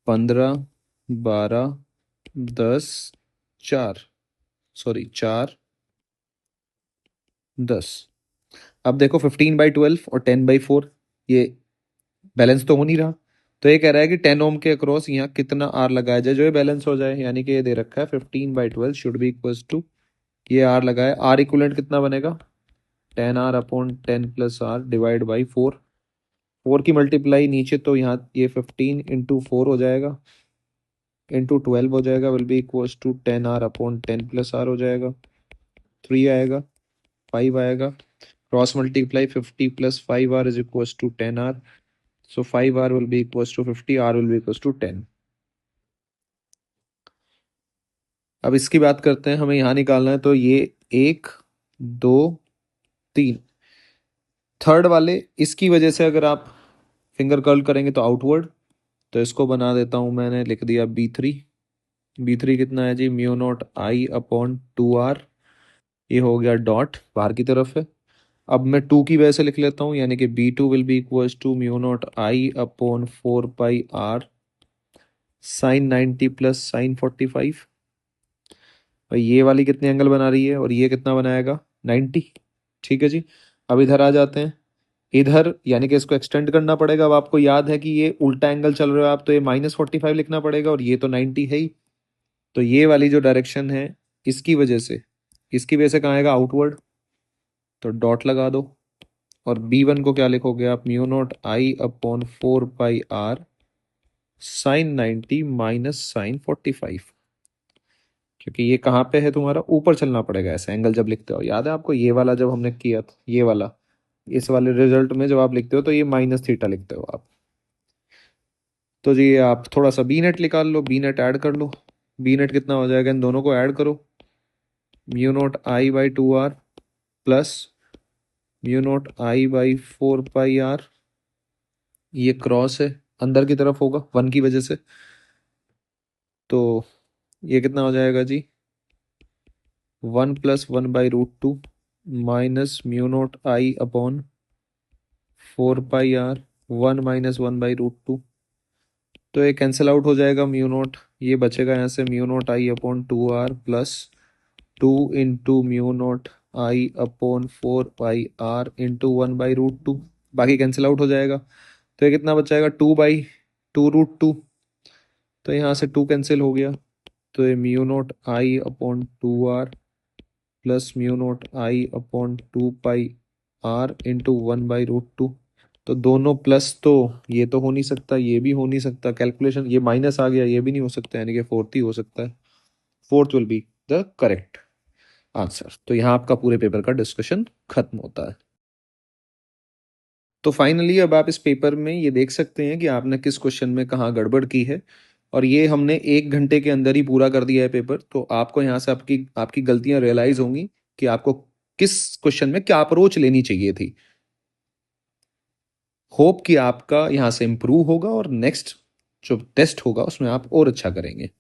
15, 12, 10, 4, सॉरी 4, 10। अब देखो 15/12 और 10/4, ये बैलेंस तो हो नहीं रहा। तो ये कह रहा है कि 10 ओम के अक्रॉस यहाँ कितना आर लगाया जाए जो ये बैलेंस हो जाए, यानी कि ये दे रखा है 15/12 शुड बी इक्वल्स टू, ये आर लगाए, आर इक्वलेंट कितना बनेगा, 10R/10 + R डिवाइड बाई 4, 4 की मल्टीप्लाई नीचे तो यहाँ ये 15 × 4 हो जाएगा, × 12 हो जाएगा, will be equals to 10R/10 + R हो जाएगा, 3 आएगा, 5 आएगा, cross multiply 50 + 5R is equals to 10R, so 5R will be equals to 50, R will be equals to 10। अब इसकी बात करते हैं, हमें यहाँ निकालना है, तो ये 1, 2, 3, थर्ड वाले इसकी वजह से अगर आप फिंगर कर्ल करेंगे तो आउटवर्ड, तो इसको बना देता हूँ, मैंने लिख दिया B3। B3 कितना है जी, μ0I/2R, ये हो गया डॉट बाहर की तरफ है। अब मैं 2 की वजह से लिख लेता हूँ, यानी कि B2 will be equals to μ0I/4πR sine 90 plus sine 45। भाई ये वाली कितने एंगल बना रही है और ये कितना बनाएगा, 90। ठीक है जी। अब इधर आ जाते हैं, इधर यानी कि इसको एक्सटेंड करना पड़ेगा। अब आपको याद है कि ये उल्टा एंगल चल रहा है आप, तो ये -45 लिखना पड़ेगा और ये तो 90 है ही। तो ये वाली जो डायरेक्शन है इसकी वजह से, इसकी वजह से कहाँ आएगा, आउटवर्ड, तो डॉट लगा दो। और B1 को क्या लिखोगे आप, μ0I/4πR साइन 90 माइनस साइन 45, क्योंकि ये कहाँ पे है तुम्हारा, ऊपर चलना पड़ेगा ऐसे एंगल जब लिखते हो। याद है आपको ये वाला जब हमने किया था, ये वाला, इस वाले रिजल्ट में जब आप लिखते हो तो ये -θ लिखते हो आप। तो जी आप थोड़ा सा बी नेट निकाल लो, बी नेट ऐड कर लो। बी नेट कितना हो जाएगा, इन दोनों को ऐड करो, μ0I/2R प्लस μ0I/4πR, ये क्रॉस है अंदर की तरफ होगा 1 की वजह से, तो ये कितना हो जाएगा जी, 1 + 1/√2 माइनस μ0I/4πR 1 - 1/√2, तो ये कैंसिल आउट हो जाएगा, μ0 ये बचेगा यहाँ से, μ0I/2R प्लस 2 × μ0I/4πR इंटू 1/√2, बाकी कैंसिल आउट हो जाएगा। तो ये कितना बच जाएगा, 2/2√2, तो यहाँ से 2 कैंसिल हो गया, तो ये μ0I/2R प्लस μ0I/2πR इंटू 1/√2। तो दोनों प्लस, तो ये तो हो नहीं सकता, ये भी हो नहीं सकता, कैलकुलेशन ये माइनस आ गया, ये भी नहीं हो सकता, यानी कि फोर्थ ही हो सकता है। Fourth will be the correct answer. तो यहाँ आपका पूरे पेपर का डिस्कशन खत्म होता है। तो फाइनली अब आप इस पेपर में ये देख सकते हैं कि आपने किस क्वेश्चन में कहाँ गड़बड़ की है, और ये हमने 1 घंटे के अंदर ही पूरा कर दिया है पेपर। तो आपको यहाँ से आपकी आपकी गलतियां रियलाइज होंगी कि आपको किस क्वेश्चन में क्या अप्रोच लेनी चाहिए थी। होप कि आपका यहाँ से इम्प्रूव होगा और नेक्स्ट जो टेस्ट होगा उसमें आप और अच्छा करेंगे।